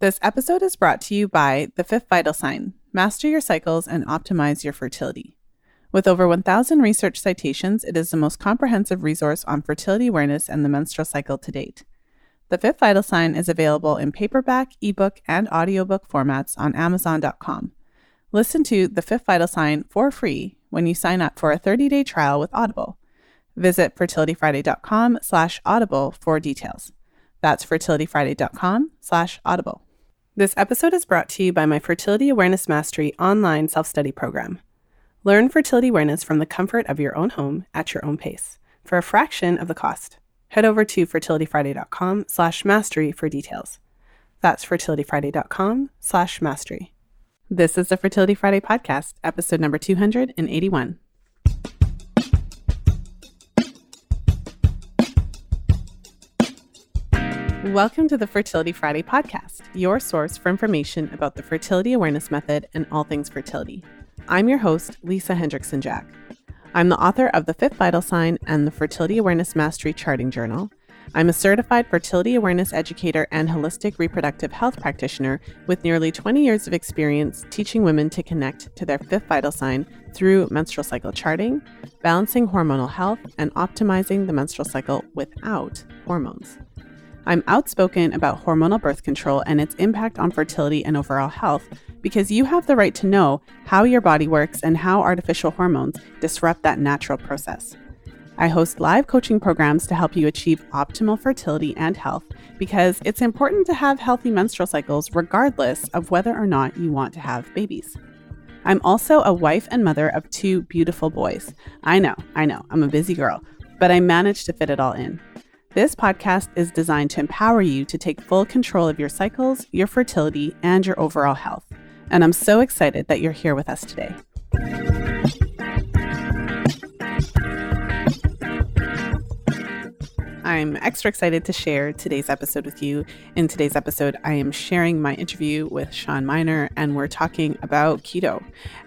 This episode is brought to you by The Fifth Vital Sign. Master your cycles and optimize your fertility. With over 1,000 research citations, it is the most comprehensive resource on fertility awareness and the menstrual cycle to date. The Fifth Vital Sign is available in paperback, ebook, and audiobook formats on Amazon.com. Listen to The Fifth Vital Sign for free when you sign up for a 30-day trial with Audible. Visit fertilityfriday.com/audible for details. That's fertilityfriday.com/audible. This episode is brought to you by my Fertility Awareness Mastery online self-study program. Learn fertility awareness from the comfort of your own home at your own pace for a fraction of the cost. Head over to fertilityfriday.com/mastery for details. That's fertilityfriday.com/mastery. This is the Fertility Friday podcast, episode number 281. Welcome to the Fertility Friday podcast, your source for information about the fertility awareness method and all things fertility. I'm your host, Lisa Hendrickson-Jack. I'm the author of The Fifth Vital Sign and the Fertility Awareness Mastery Charting Journal. I'm a certified fertility awareness educator and holistic reproductive health practitioner with nearly 20 years of experience teaching women to connect to their fifth vital sign through menstrual cycle charting, balancing hormonal health, and optimizing the menstrual cycle without hormones. I'm outspoken about hormonal birth control and its impact on fertility and overall health because you have the right to know how your body works and how artificial hormones disrupt that natural process. I host live coaching programs to help you achieve optimal fertility and health because it's important to have healthy menstrual cycles regardless of whether or not you want to have babies. I'm also a wife and mother of 2 beautiful boys. I know, I'm a busy girl, but I managed to fit it all in. This podcast is designed to empower you to take full control of your cycles, your fertility, and your overall health. And I'm so excited that you're here with us today. I'm extra excited to share today's episode with you. In today's episode, I am sharing my interview with Shawn Mynar, and we're talking about keto.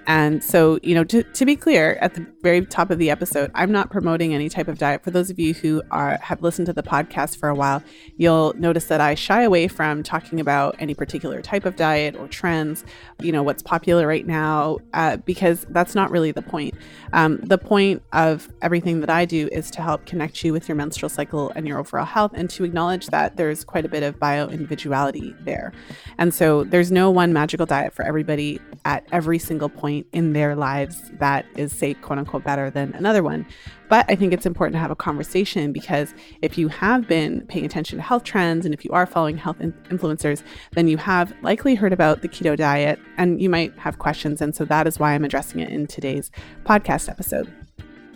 And so, to be clear, at the very top of the episode, I'm not promoting any type of diet. For those of you who have listened to the podcast for a while, you'll notice that I shy away from talking about any particular type of diet or trends, what's popular right now, because that's not really the point. The point of everything that I do is to help connect you with your menstrual cycle and your overall health, and to acknowledge that there's quite a bit of bio-individuality there. And so there's no one magical diet for everybody at every single point in their lives that is, say, quote unquote, better than another one. But I think it's important to have a conversation because if you have been paying attention to health trends and if you are following health influencers, then you have likely heard about the keto diet and you might have questions. And so that is why I'm addressing it in today's podcast episode.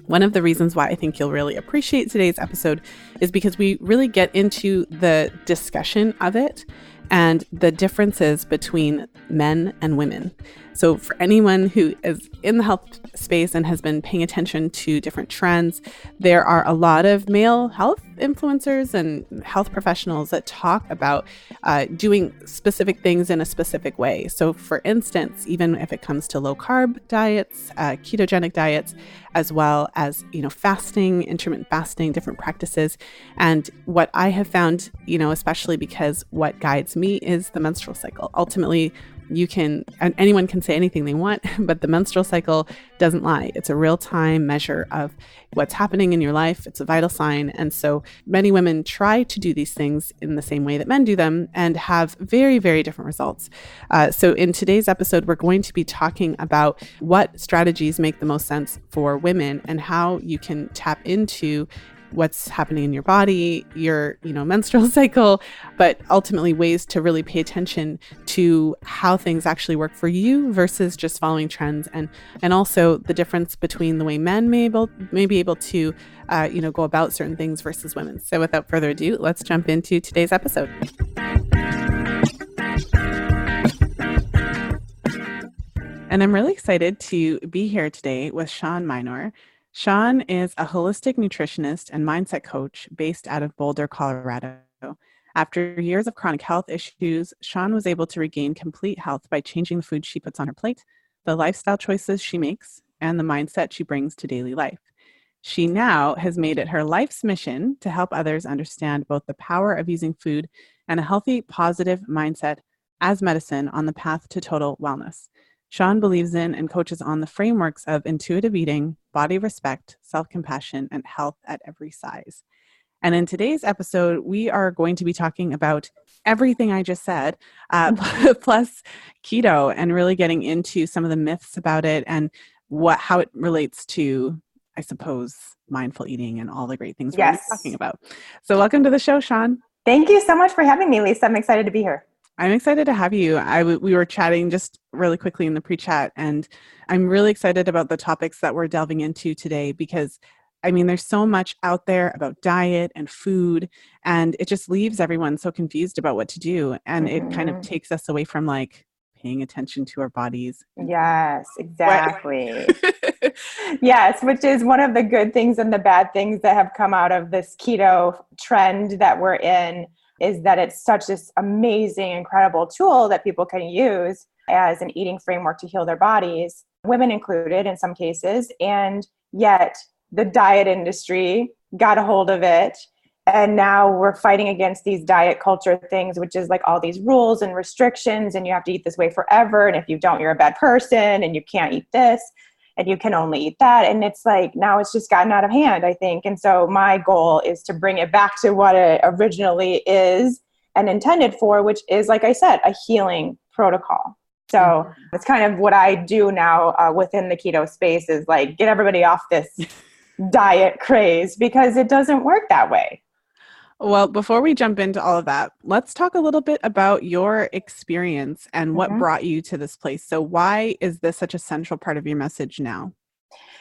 One of the reasons why I think you'll really appreciate today's episode is because we really get into the discussion of it and the differences between men and women. So for anyone who is in the health space and has been paying attention to different trends, there are a lot of male health influencers and health professionals that talk about doing specific things in a specific way. So for instance, even if it comes to low carb diets, ketogenic diets, as well as, fasting, intermittent fasting, different practices. And what I have found, especially because what guides me is the menstrual cycle. Ultimately, anyone can say anything they want, but the menstrual cycle doesn't lie. It's a real-time measure of what's happening in your life. It's a vital sign. And so many women try to do these things in the same way that men do them and have very, very different results. So in today's episode, we're going to be talking about what strategies make the most sense for women and how you can tap into what's happening in your body, your, menstrual cycle, but ultimately ways to really pay attention to how things actually work for you versus just following trends, and also the difference between the way men may be able to, go about certain things versus women. So without further ado, let's jump into today's episode. And I'm really excited to be here today with Shawn Mynar. Shawn is a holistic nutritionist and mindset coach based out of Boulder, Colorado. After years of chronic health issues, Shawn was able to regain complete health by changing the food she puts on her plate, the lifestyle choices she makes, and the mindset she brings to daily life. She now has made it her life's mission to help others understand both the power of using food and a healthy, positive mindset as medicine on the path to total wellness. Shawn believes in and coaches on the frameworks of intuitive eating, body respect, self-compassion, and health at every size. And in today's episode, we are going to be talking about everything I just said, plus keto, and really getting into some of the myths about it and how it relates to, I suppose, mindful eating and all the great things we're going to be talking about. So welcome to the show, Shawn. Thank you so much for having me, Lisa. I'm excited to be here. I'm excited to have you. We were chatting just really quickly in the pre-chat, and I'm really excited about the topics that we're delving into today because there's so much out there about diet and food, and it just leaves everyone so confused about what to do. And it kind of takes us away from paying attention to our bodies. Yes, exactly. Yes, which is one of the good things and the bad things that have come out of this keto trend that we're in, is that it's such this amazing, incredible tool that people can use as an eating framework to heal their bodies, women included in some cases. And yet the diet industry got a hold of it. And now we're fighting against these diet culture things, which is all these rules and restrictions, and you have to eat this way forever. And if you don't, you're a bad person, and you can't eat this, and you can only eat that. And it's now it's just gotten out of hand, I think. And so my goal is to bring it back to what it originally is and intended for, which is, like I said, a healing protocol. So it's kind of what I do now within the keto space, is get everybody off this diet craze, because it doesn't work that way. Well, before we jump into all of that, let's talk a little bit about your experience and what brought you to this place. So why is this such a central part of your message now?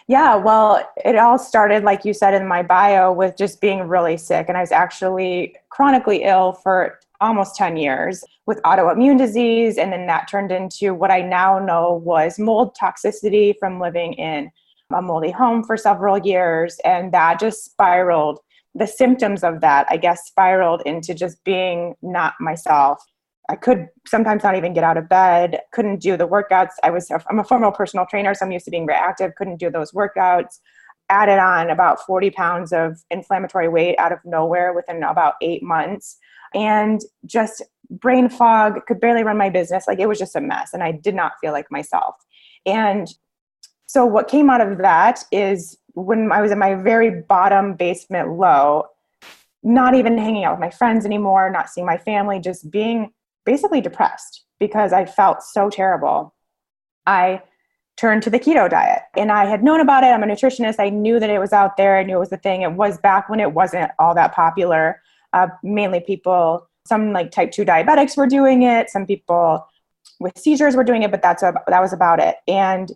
Yeah, well, it all started, like you said in my bio, with just being really sick. And I was actually chronically ill for almost 10 years with autoimmune disease. And then that turned into what I now know was mold toxicity from living in a moldy home for several years. And that just spiraled. The symptoms of that, I guess, spiraled into just being not myself. I could sometimes not even get out of bed, couldn't do the workouts. I'm a former personal trainer, so I'm used to being very active, couldn't do those workouts. Added on about 40 pounds of inflammatory weight out of nowhere within about 8 months. And just brain fog, could barely run my business. It was just a mess, and I did not feel like myself. And so what came out of that is, when I was in my very bottom basement low, not even hanging out with my friends anymore, not seeing my family, just being basically depressed because I felt so terrible, I turned to the keto diet. And I had known about it. I'm a nutritionist. I knew that it was out there. I knew it was the thing. It was back when it wasn't all that popular. Mainly people, some type 2 diabetics were doing it. Some people with seizures were doing it, but that was about it. And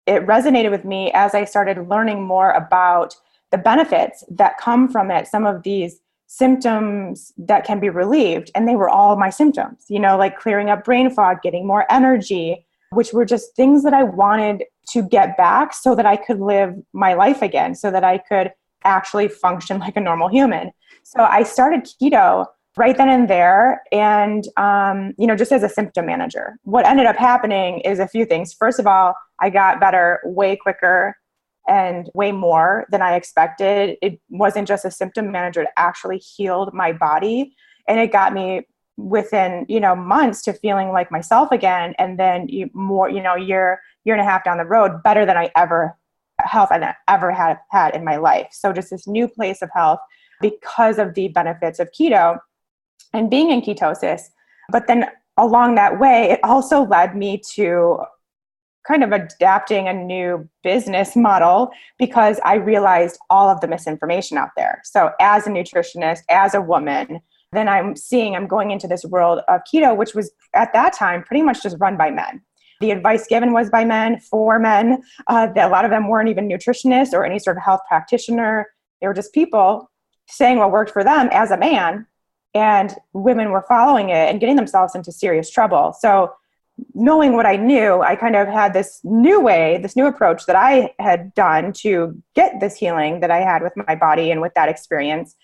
it resonated with me as I started learning more about the benefits that come from it, some of these symptoms that can be relieved. And they were all my symptoms, clearing up brain fog, getting more energy, which were just things that I wanted to get back so that I could live my life again, so that I could actually function like a normal human. So I started keto right then and there, and just as a symptom manager. What ended up happening is a few things. First of all, I got better way quicker and way more than I expected. It wasn't just a symptom manager, it actually healed my body, and it got me within months to feeling like myself again. And then year and a half down the road, better than I ever had in my life. So just this new place of health because of the benefits of keto and being in ketosis. But then along that way, it also led me to kind of adapting a new business model, because I realized all of the misinformation out there. So as a nutritionist, as a woman, then I'm going into this world of keto, which was at that time pretty much just run by men. The advice given was by men, for men. A lot of them weren't even nutritionists or any sort of health practitioner. They were just people saying what worked for them as a man, and women were following it and getting themselves into serious trouble. So knowing what I knew, I kind of had this new approach that I had done to get this healing that I had with my body and with that experience.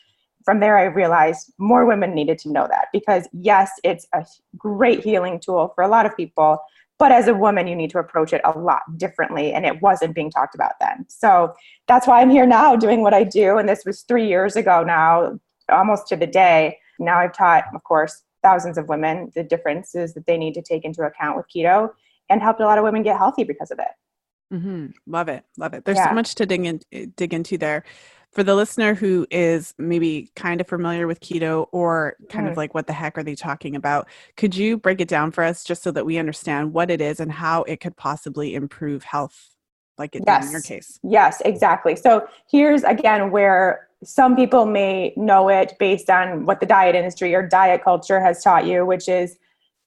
From there, I realized more women needed to know that, because yes, it's a great healing tool for a lot of people, but as a woman, you need to approach it a lot differently, and it wasn't being talked about then. So that's why I'm here now doing what I do, and this was 3 years ago now, almost to the day. Now I've taught, of course, thousands of women the differences that they need to take into account with keto, and helped a lot of women get healthy because of it. Mm-hmm. Love it. Love it. There's so Yeah. much to dig into there. For the listener who is maybe kind of familiar with keto or kind of like, what the heck are they talking about? Could you break it down for us just so that we understand what it is and how it could possibly improve health like it did in your case? Yes, exactly. So here's again where some people may know it based on what the diet industry or diet culture has taught you, which is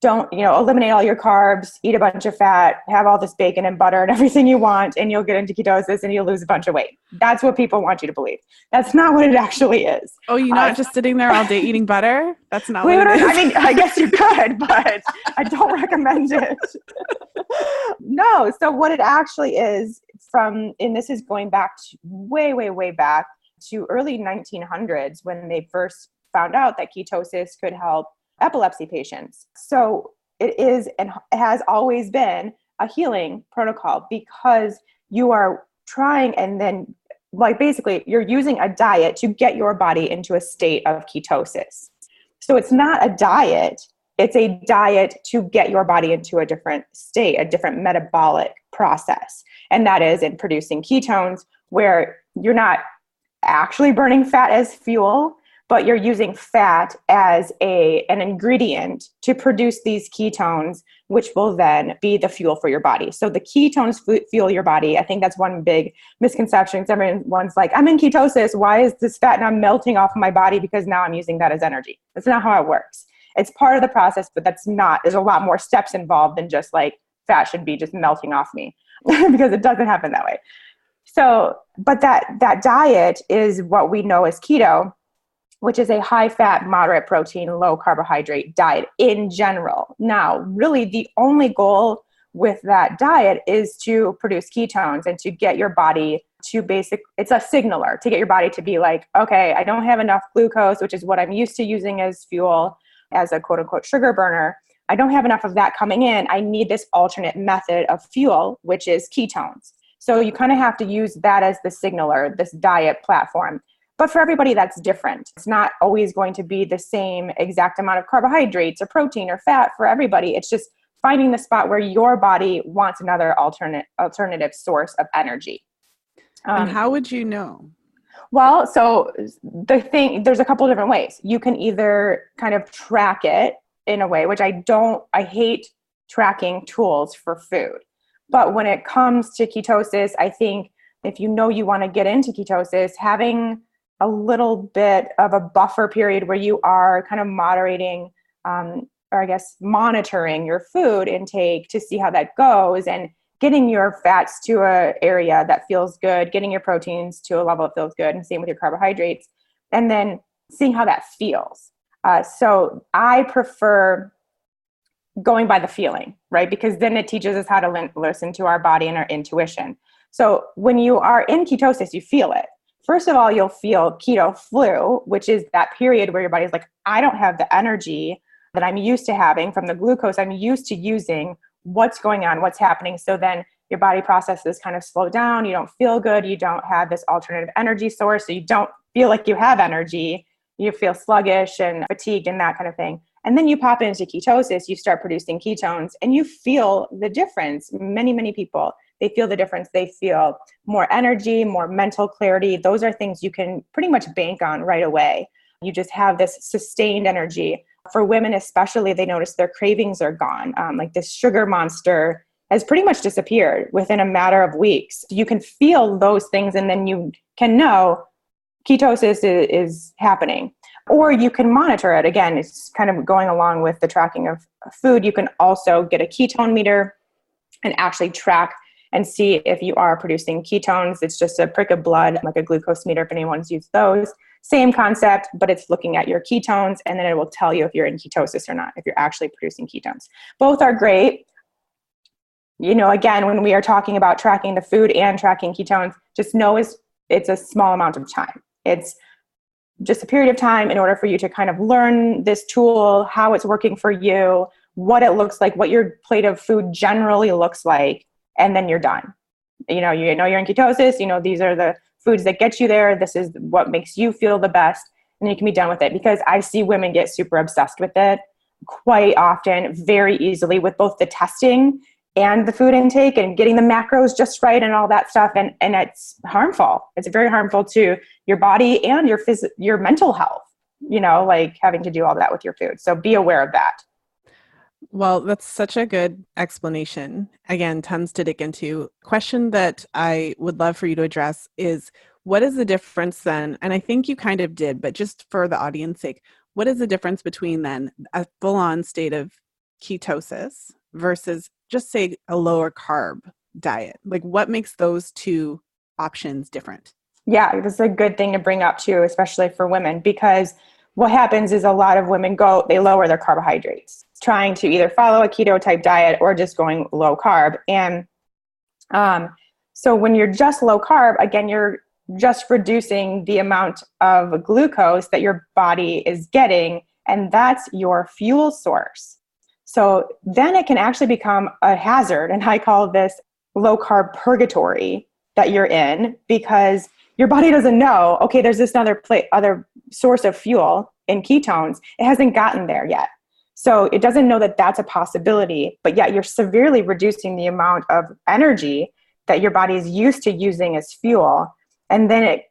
don't, eliminate all your carbs, eat a bunch of fat, have all this bacon and butter and everything you want, and you'll get into ketosis and you'll lose a bunch of weight. That's what people want you to believe. That's not what it actually is. Oh, you're not just sitting there all day eating butter? That's not what it is. I mean, I guess you could, but I don't recommend it. No. So what it actually is and this is going back to way, way, way back to early 1900s when they first found out that ketosis could help epilepsy patients. So it is and has always been a healing protocol because you are trying and then basically you're using a diet to get your body into a state of ketosis. So it's not a diet, it's a diet to get your body into a different state, a different metabolic process. And that is in producing ketones where you're not actually burning fat as fuel, but you're using fat as an ingredient to produce these ketones, which will then be the fuel for your body. So the ketones fuel your body. I think that's one big misconception. Everyone's like, I'm in ketosis. Why is this fat now melting off of my body? Because now I'm using that as energy. That's not how it works. It's part of the process, but there's a lot more steps involved than just like fat should be just melting off me because it doesn't happen that way. So, but that diet is what we know as keto, which is a high fat, moderate protein, low carbohydrate diet in general. Now, really the only goal with that diet is to produce ketones and to get your body to it's a signaler to get your body to be like, okay, I don't have enough glucose, which is what I'm used to using as fuel, as a quote unquote sugar burner. I don't have enough of that coming in. I need this alternate method of fuel, which is ketones. So you kind of have to use that as the signaler, this diet platform. But for everybody, that's different. It's not always going to be the same exact amount of carbohydrates or protein or fat for everybody. It's just finding the spot where your body wants another alternative source of energy. And how would you know? Well, so there's a couple of different ways. You can either kind of track it in a way, which I hate tracking tools for food. But when it comes to ketosis, I think if you want to get into ketosis, having a little bit of a buffer period where you are kind of moderating, monitoring your food intake to see how that goes and getting your fats to an area that feels good, getting your proteins to a level that feels good, and same with your carbohydrates, and then seeing how that feels. So I prefer going by the feeling, right? Because then it teaches us how to listen to our body and our intuition. So when you are in ketosis, you feel it. First of all, you'll feel keto flu, which is that period where your body's like, I don't have the energy that I'm used to having from the glucose I'm used to using. What's going on? What's happening? So then your body processes kind of slow down. You don't feel good. You don't have this alternative energy source. So you don't feel like you have energy. You feel sluggish and fatigued and that kind of thing. And then you pop into ketosis, you start producing ketones and you feel the difference. Many, many people, they feel the difference. They feel more energy, more mental clarity. Those are things you can pretty much bank on right away. You just have this sustained energy. For women especially, they notice their cravings are gone. Like this sugar monster has pretty much disappeared within a matter of weeks. You can feel those things and then you can know ketosis is happening. Or you can monitor it. Again, it's kind of going along with the tracking of food. You can also get a ketone meter and actually track and see if you are producing ketones. It's just a prick of blood, like a glucose meter, if anyone's used those. Same concept, but it's looking at your ketones, and then it will tell you if you're in ketosis or not, if you're actually producing ketones. Both are great. Again, when we are talking about tracking the food and tracking ketones, just know it's a small amount of time. It's just a period of time in order for you to kind of learn this tool, how it's working for you, what it looks like, what your plate of food generally looks like, and then you're done. You're in ketosis, these are the foods that get you there. This is what makes you feel the best, and you can be done with it. Because I see women get super obsessed with it. quite often very easily with both the testing and the food intake and getting the macros just right and all that stuff. And it's harmful. It's very harmful to your body and your mental health, like having to do all that with your food. So be aware of that. Well, that's such a good explanation. Again, tons to dig into. Question that I would love for you to address is, what is the difference then? And I think you kind of did, but just for the audience sake, what is the difference between then a full-on state of ketosis versus just say a lower carb diet? Like, what makes those two options different? Yeah, this is a good thing to bring up too, especially for women, because what happens is a lot of women they lower their carbohydrates, trying to either follow a keto type diet or just going low carb. And so when you're just low carb, again, you're just reducing the amount of glucose that your body is getting, and that's your fuel source. So then it can actually become a hazard, and I call this low carb purgatory that you're in, because your body doesn't know, okay, there's this other source of fuel in ketones. It hasn't gotten there yet. So it doesn't know that that's a possibility, but yet you're severely reducing the amount of energy that your body is used to using as fuel. And then it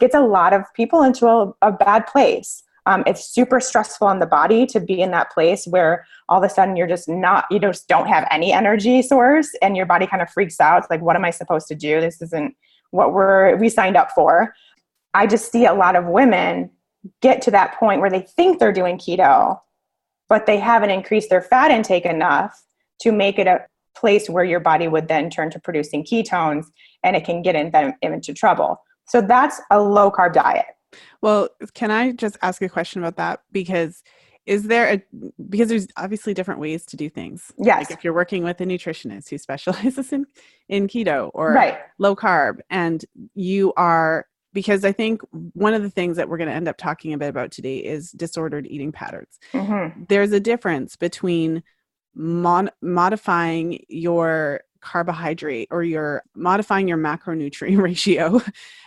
gets a lot of people into a bad place. It's super stressful on the body to be in that place where all of a sudden you just don't have any energy source, and your body kind of freaks out. It's like, what am I supposed to do? This isn't what we signed up for. I just see a lot of women get to that point where they think they're doing keto, but they haven't increased their fat intake enough to make it a place where your body would then turn to producing ketones, and it can get into trouble. So that's a low carb diet. Well, can I just ask a question about that? Because there's obviously different ways to do things. Yes. Like if you're working with a nutritionist who specializes in keto or low carb, and because I think one of the things that we're going to end up talking a bit about today is disordered eating patterns. Mm-hmm. There's a difference between modifying your carbohydrate, or you're modifying your macronutrient ratio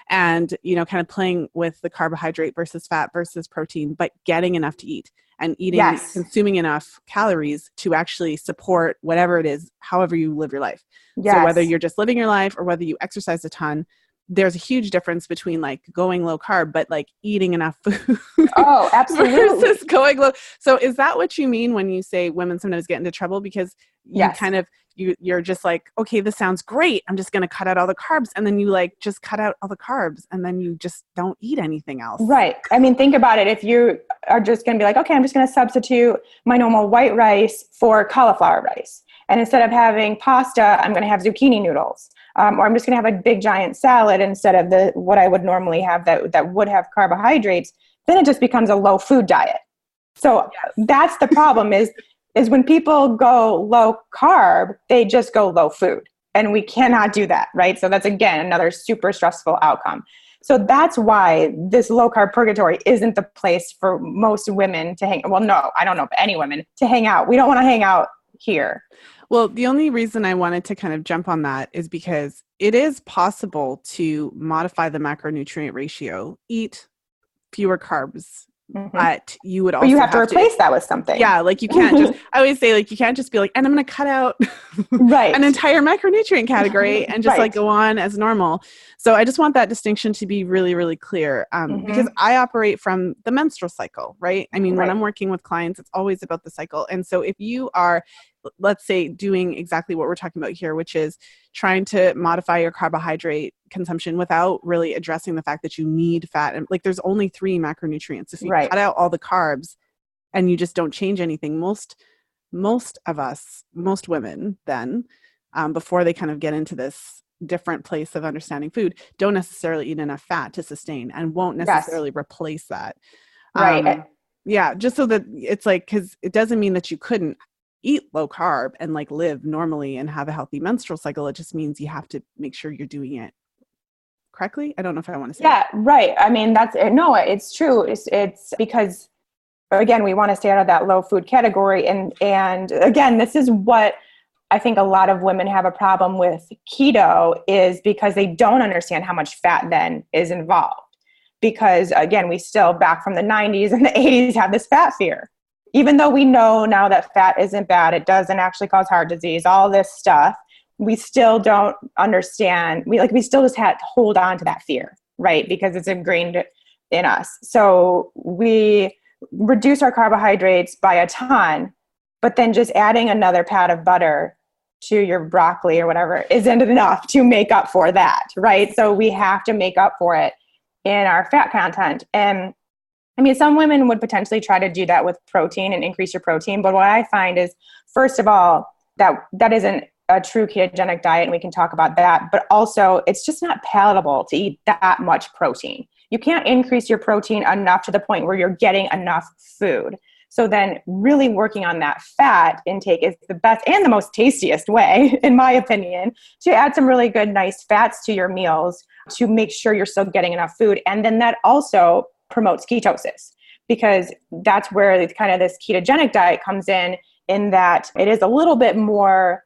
and, kind of playing with the carbohydrate versus fat versus protein, but getting enough to eat and consuming enough calories to actually support whatever it is, however you live your life. Yes. So whether you're just living your life or whether you exercise a ton, there's a huge difference between like going low carb, but like eating enough food. Oh, absolutely. Versus going low. So is that what you mean when you say women sometimes get into trouble? Because you're just like, okay, this sounds great. I'm just going to cut out all the carbs. And then you like just cut out all the carbs and then you just don't eat anything else. Right. I mean, think about it. If you are just going to be like, okay, I'm just going to substitute my normal white rice for cauliflower rice. And instead of having pasta, I'm going to have zucchini noodles. Or I'm just going to have a big giant salad instead of what I would normally have that would have carbohydrates. Then it just becomes a low food diet. So that's the problem is when people go low carb, they just go low food. And we cannot do that, right? So that's, again, another super stressful outcome. So that's why this low carb purgatory isn't the place for most women to hang. Well, no, I don't know, but any women to hang out. We don't want to hang out here. Well, the only reason I wanted to kind of jump on that is because it is possible to modify the macronutrient ratio, eat fewer carbs, but you would also have to replace that with something. Yeah, like you can't just, I always say like, you can't just be like, and I'm going to cut out an entire macronutrient category and just like go on as normal. So I just want that distinction to be really, really clear because I operate from the menstrual cycle, right? I mean, when I'm working with clients, it's always about the cycle. And so if you are, let's say, doing exactly what we're talking about here, which is trying to modify your carbohydrate consumption without really addressing the fact that you need fat. And like, there's only 3 macronutrients. If you cut out all the carbs and you just don't change anything, most women then, before they kind of get into this different place of understanding food, don't necessarily eat enough fat to sustain and won't necessarily replace that. Just so that it's like, because it doesn't mean that you couldn't eat low carb and like live normally and have a healthy menstrual cycle. It just means you have to make sure you're doing it correctly. I don't know if I want to say that. Right. I mean, it's true. It's because, again, we want to stay out of that low food category. And again, this is what I think a lot of women have a problem with keto, is because they don't understand how much fat then is involved. Because again, we still, back from the 90s and the 80s, have this fat fear. even though we know now that fat isn't bad, it doesn't actually cause heart disease, all this stuff, we still don't understand. We still just have to hold on to that fear, right? Because it's ingrained in us. So we reduce our carbohydrates by a ton, but then just adding another pat of butter to your broccoli or whatever isn't enough to make up for that, right? So we have to make up for it in our fat content. And I mean, some women would potentially try to do that with protein and increase your protein. But what I find is, first of all, that isn't a true ketogenic diet, and we can talk about that. But also, it's just not palatable to eat that much protein. You can't increase your protein enough to the point where you're getting enough food. So then really working on that fat intake is the best and the most tastiest way, in my opinion, to add some really good, nice fats to your meals to make sure you're still getting enough food. And then that also promotes ketosis, because that's where kind of this ketogenic diet comes in that it is a little bit more,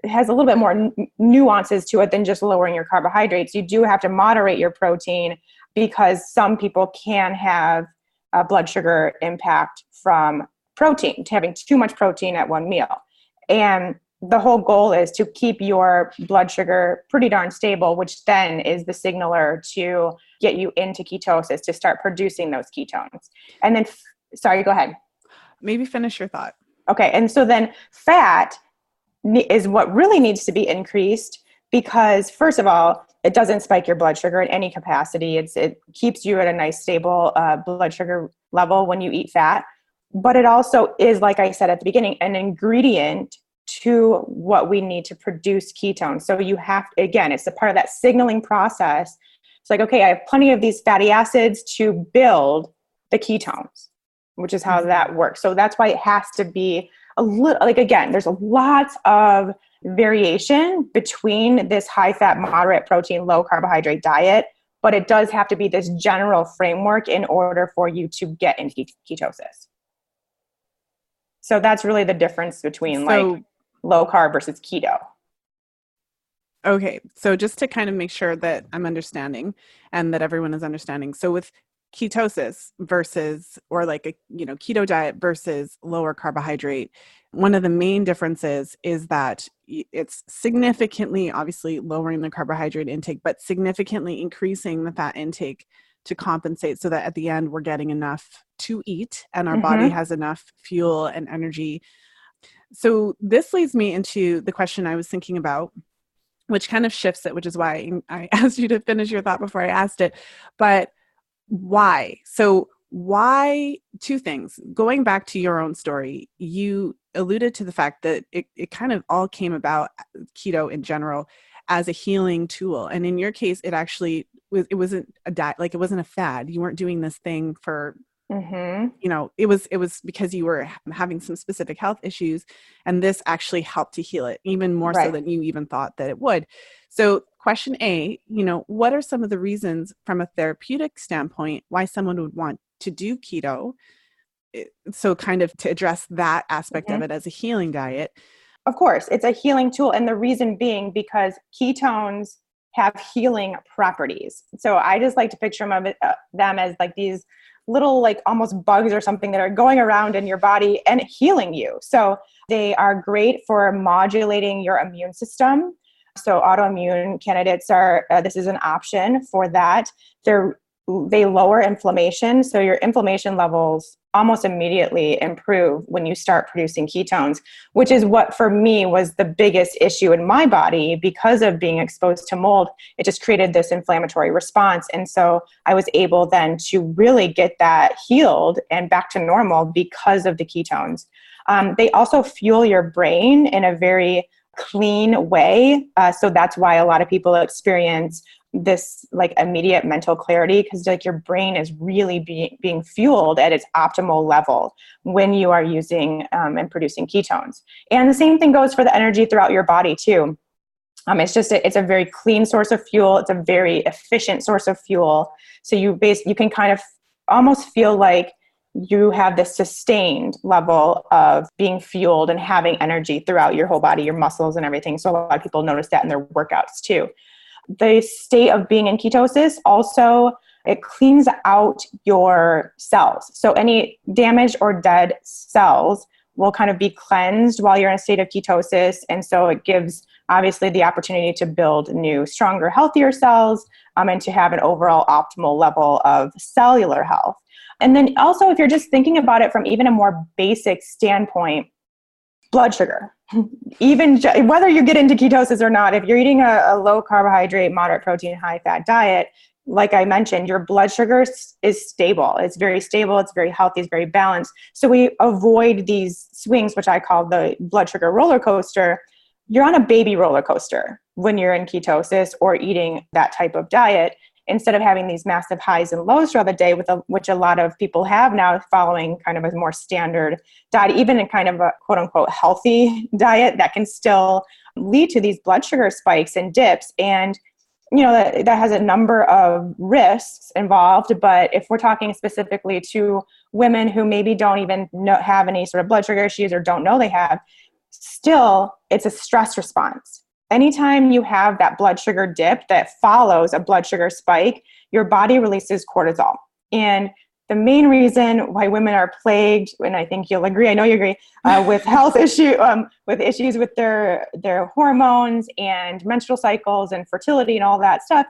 it has a little bit more nuances to it than just lowering your carbohydrates. You do have to moderate your protein, because some people can have a blood sugar impact from protein, to having too much protein at one meal. And the whole goal is to keep your blood sugar pretty darn stable, which then is the signaler to get you into ketosis, to start producing those ketones. And then, sorry, go ahead. Maybe finish your thought. Okay. And so then fat is what really needs to be increased, because first of all, it doesn't spike your blood sugar in any capacity. It keeps you at a nice stable blood sugar level when you eat fat. But it also is, like I said at the beginning, an ingredient to what we need to produce ketones. So you have, again, it's a part of that signaling process. It's like, okay, I have plenty of these fatty acids to build the ketones, which is how that works. So that's why it has to be a little, like, again, there's lots of variation between this high fat, moderate protein, low carbohydrate diet, but it does have to be this general framework in order for you to get into ketosis. So that's really the difference between like low carb versus keto. Okay. So just to kind of make sure that I'm understanding and that everyone is understanding. So with ketosis versus, or like a, keto diet versus lower carbohydrate, one of the main differences is that it's significantly, obviously lowering the carbohydrate intake, but significantly increasing the fat intake to compensate, so that at the end we're getting enough to eat and our body has enough fuel and energy. So this leads me into the question I was thinking about, which kind of shifts it, which is why I asked you to finish your thought before I asked it. But why? So why? Two things. Going back to your own story, you alluded to the fact that it kind of all came about, keto in general, as a healing tool. And in your case, it actually it wasn't a diet, like it wasn't a fad. You weren't doing this thing for, it was because you were having some specific health issues, and this actually helped to heal it even more so than you even thought that it would. So question A, what are some of the reasons from a therapeutic standpoint why someone would want to do keto? So kind of to address that aspect of it as a healing diet. Of course, it's a healing tool. And the reason being because ketones have healing properties. So I just like to picture them as like these little, like almost bugs or something that are going around in your body and healing you. So they are great for modulating your immune system. So autoimmune candidates are, this is an option for that. They lower inflammation. So your inflammation levels almost immediately improve when you start producing ketones, which is what for me was the biggest issue in my body because of being exposed to mold. It just created this inflammatory response. And so I was able then to really get that healed and back to normal because of the ketones. They also fuel your brain in a very clean way. So that's why a lot of people experience this like immediate mental clarity, because like your brain is really being fueled at its optimal level when you are using and producing ketones. And the same thing goes for the energy throughout your body too. It's a very clean source of fuel. It's a very efficient source of fuel. So you can kind of almost feel like you have this sustained level of being fueled and having energy throughout your whole body, your muscles and everything. So a lot of people notice that in their workouts too. The state of being in ketosis also it cleans out your cells. So any damaged or dead cells will kind of be cleansed while you're in a state of ketosis. And so it gives obviously the opportunity to build new, stronger, healthier cells, and to have an overall optimal level of cellular health. And then also, if you're just thinking about it from even a more basic standpoint, blood sugar, even whether you get into ketosis or not, if you're eating a low carbohydrate, moderate protein, high fat diet, like I mentioned, your blood sugar is stable. It's very stable. It's very healthy. It's very balanced. So we avoid these swings, which I call the blood sugar roller coaster. You're on a baby roller coaster when you're in ketosis or eating that type of diet, instead of having these massive highs and lows throughout the day, which a lot of people have now following kind of a more standard diet, even in kind of a quote unquote healthy diet that can still lead to these blood sugar spikes and dips. And that has a number of risks involved. But if we're talking specifically to women who maybe don't even have any sort of blood sugar issues or don't know they have, still, it's a stress response. Anytime you have that blood sugar dip that follows a blood sugar spike, your body releases cortisol. And the main reason why women are plagued, and I think you'll agree, I know you agree, with health with issues with their hormones and menstrual cycles and fertility and all that stuff,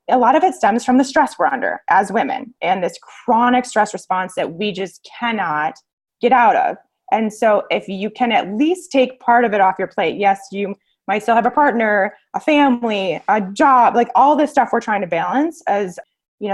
a lot of it stems from the stress we're under as women and this chronic stress response that we just cannot get out of. And so if you can at least take part of it off your plate, yes, you might still have a partner, a family, a job, like all this stuff we're trying to balance as,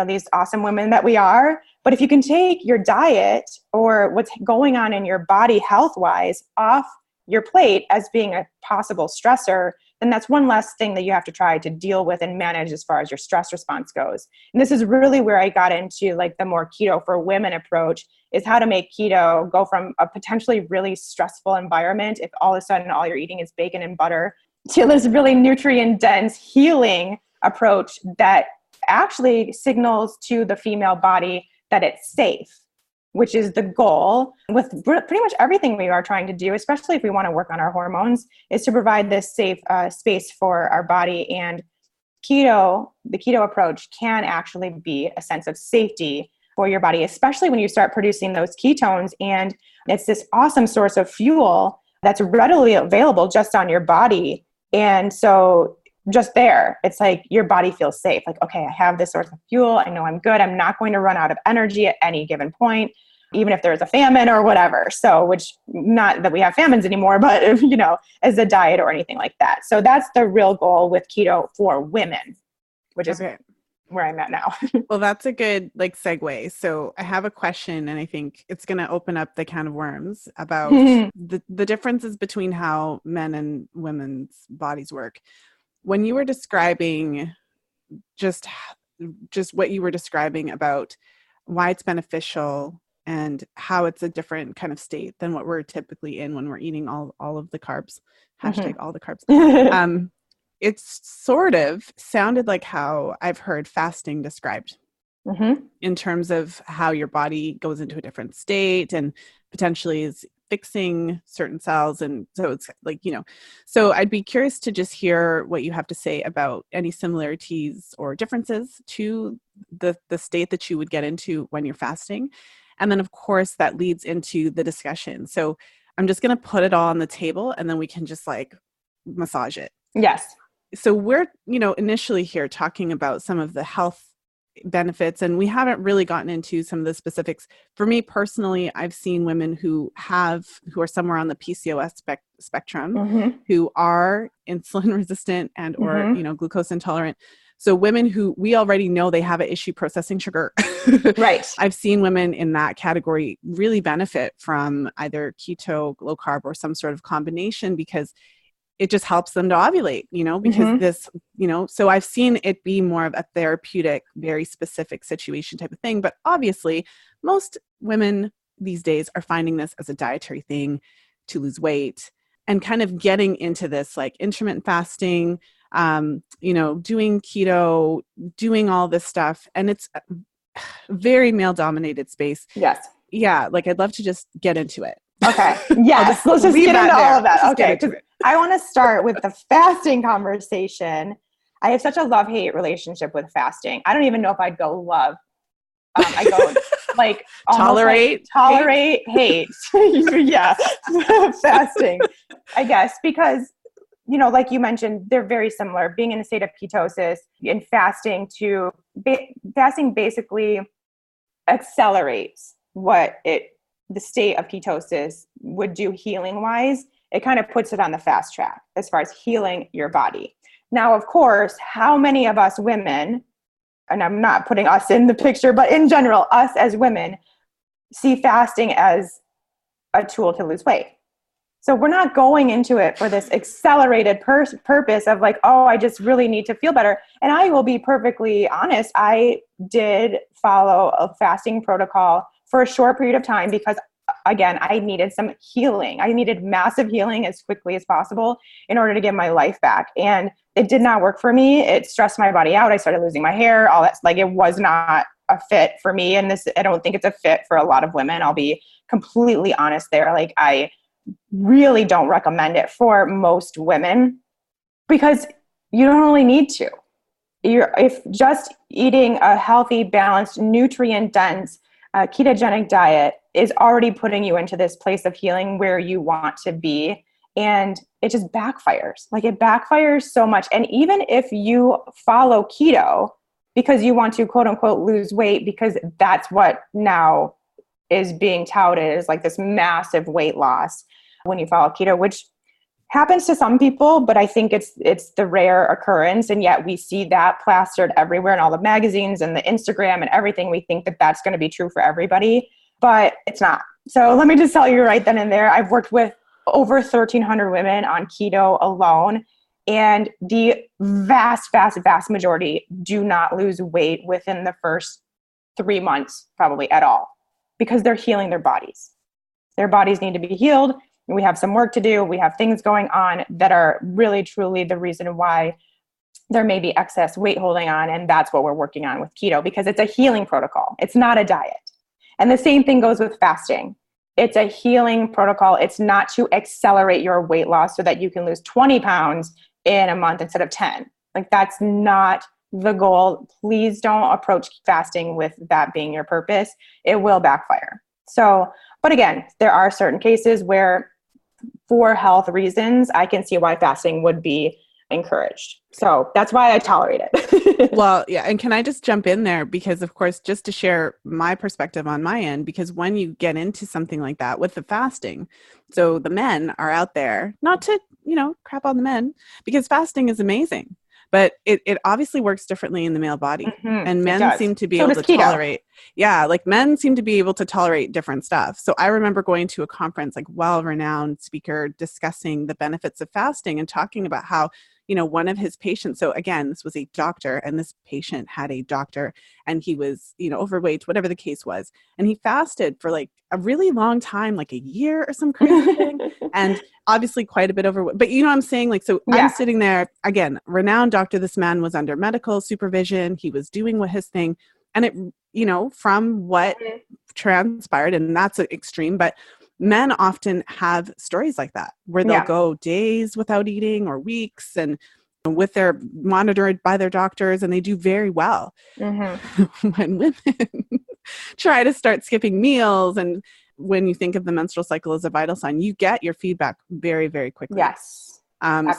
these awesome women that we are. But if you can take your diet or what's going on in your body health-wise off your plate as being a possible stressor, then that's one less thing that you have to try to deal with and manage as far as your stress response goes. And this is really where I got into like the more keto for women approach, is how to make keto go from a potentially really stressful environment, if all of a sudden all you're eating is bacon and butter, to this really nutrient dense healing approach that actually signals to the female body that it's safe, which is the goal with pretty much everything we are trying to do, especially if we want to work on our hormones, is to provide this safe space for our body. And the keto approach can actually be a sense of safety for your body, especially when you start producing those ketones. And it's this awesome source of fuel that's readily available just on your body. And so just there, it's like your body feels safe. Like, okay, I have this source of fuel. I know I'm good. I'm not going to run out of energy at any given point, even if there's a famine or whatever. So, which not that we have famines anymore, but as a diet or anything like that. So that's the real goal with keto for women, which is where I'm at now. Well, that's a good segue. So I have a question, and I think it's going to open up the can of worms about the differences between how men and women's bodies work. When you were describing just what you were describing about why it's beneficial and how it's a different kind of state than what we're typically in when we're eating all of the carbs, hashtag all the carbs. It's sort of sounded like how I've heard fasting described in terms of how your body goes into a different state and potentially is fixing certain cells. And so it's so I'd be curious to just hear what you have to say about any similarities or differences to the state that you would get into when you're fasting. And then of course that leads into the discussion. So I'm just going to put it all on the table and then we can just massage it. Yes. So we're, initially here talking about some of the health benefits, and we haven't really gotten into some of the specifics. For me personally, I've seen women who are somewhere on the PCOS spectrum, who are insulin resistant and or glucose intolerant. So women who we already know they have an issue processing sugar. Right. I've seen women in that category really benefit from either keto, low carb, or some sort of combination because it just helps them to ovulate, because this, so I've seen it be more of a therapeutic, very specific situation type of thing. But obviously most women these days are finding this as a dietary thing to lose weight and kind of getting into this intermittent fasting, doing keto, doing all this stuff. And it's a very male dominated space. Yes. Yeah. I'd love to just get into it. Okay. Yes. Let's just get into all of that. Okay. I want to start with the fasting conversation. I have such a love-hate relationship with fasting. I don't even know if I'd go love. I go like tolerate hate. Yeah. Fasting, I guess, because, like you mentioned, they're very similar. Being in a state of ketosis and fasting fasting basically accelerates the state of ketosis would do healing wise. It kind of puts it on the fast track as far as healing your body. Now, of course, how many of us women, and I'm not putting us in the picture, but in general, us as women see fasting as a tool to lose weight. So we're not going into it for this accelerated purpose of like, oh, I just really need to feel better. And I will be perfectly honest. I did follow a fasting protocol for a short period of time because, again, I needed some healing. I needed massive healing as quickly as possible in order to get my life back. And it did not work for me. It stressed my body out. I started losing my hair, all that. Like, it was not a fit for me. And I don't think it's a fit for a lot of women. I'll be completely honest there. Like, I really don't recommend it for most women because you don't really need to. If just eating a healthy, balanced, nutrient-dense, ketogenic diet is already putting you into this place of healing where you want to be, and it just backfires. Like, it backfires so much. And even if you follow keto because you want to, quote unquote, lose weight, because that's what now is being touted as like this massive weight loss when you follow keto, which happens to some people, but I think it's the rare occurrence. And yet we see that plastered everywhere in all the magazines and the Instagram and everything. We think that that's going to be true for everybody, but it's not. So let me just tell you right then and there, I've worked with over 1,300 women on keto alone. And the vast, vast, vast majority do not lose weight within the first 3 months, probably at all, because they're healing their bodies. Their bodies need to be healed. We have some work to do. We have things going on that are really, truly the reason why there may be excess weight holding on. And that's what we're working on with keto, because it's a healing protocol. It's not a diet. And the same thing goes with fasting. It's a healing protocol. It's not to accelerate your weight loss so that you can lose 20 pounds in a month instead of 10. Like, that's not the goal. Please don't approach fasting with that being your purpose. It will backfire. So, but again, there are certain cases where, for health reasons, I can see why fasting would be encouraged. So that's why I tolerate it. Well, yeah. And can I just jump in there? Because, of course, just to share my perspective on my end, because when you get into something like that with the fasting, so the men are out there, not to, crap on the men, because fasting is amazing. But it obviously works differently in the male body. Mm-hmm. And men seem to be able to tolerate. Yeah, like men seem to be able to tolerate different stuff. So I remember going to a conference, like well-renowned speaker discussing the benefits of fasting and talking about how, one of his patients, so again, this was a doctor, and this patient had a doctor, and he was, overweight, whatever the case was. And he fasted for like a really long time, like a year or some crazy thing. And obviously quite a bit overweight. But you know what I'm saying? Like, so yeah. I'm sitting there, again, renowned doctor, this man was under medical supervision. He was doing his thing. And it, from what transpired, and that's extreme, but men often have stories like that where they'll go days without eating or weeks, and with their monitored by their doctors, and they do very well. Mm-hmm. When women try to start skipping meals, and when you think of the menstrual cycle as a vital sign, you get your feedback very, very quickly. Yes.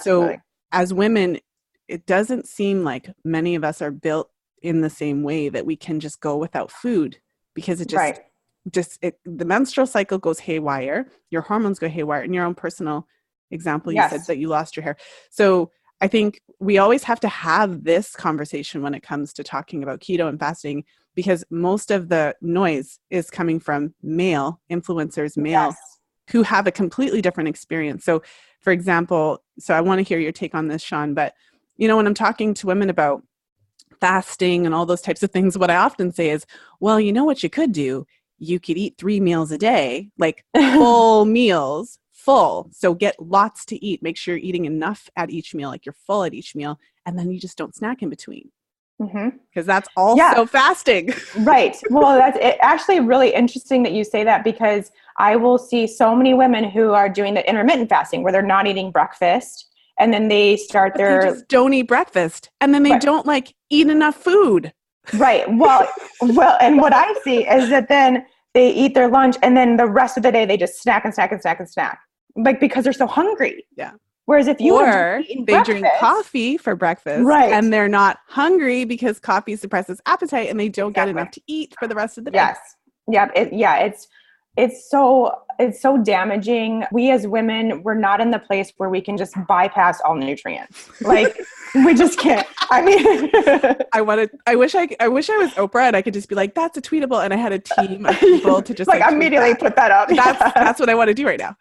So as women, it doesn't seem like many of us are built in the same way that we can just go without food, because it just, the menstrual cycle goes haywire, your hormones go haywire. In your own personal example, you said that you lost your hair. So I think we always have to have this conversation when it comes to talking about keto and fasting, because most of the noise is coming from male influencers, who have a completely different experience. So for example, so I want to hear your take on this, Shawn, but when I'm talking to women about fasting and all those types of things, what I often say is, well, what you could do? You could eat 3 meals a day, like full meals, full. So get lots to eat. Make sure you're eating enough at each meal, like you're full at each meal. And then you just don't snack in between. Because that's also fasting. Right. Well, that's actually really interesting that you say that, because I will see so many women who are doing the intermittent fasting where they're not eating breakfast. And then they start they just don't eat breakfast. And then they don't eat enough food. Right. Well, and what I see is that then they eat their lunch and then the rest of the day they just snack and snack and snack and snack. Like because they're so hungry. Yeah. Whereas if you or they drink coffee for breakfast, right, and they're not hungry because coffee suppresses appetite and they don't get enough to eat for the rest of the day. Yes. Yep. It's so damaging. We as women, we're not in the place where we can just bypass all nutrients. Like we just can't. I mean, I wish I was Oprah and I could just be like, that's a tweetable. And I had a team of people to just like immediately put that up. That's what I want to do right now.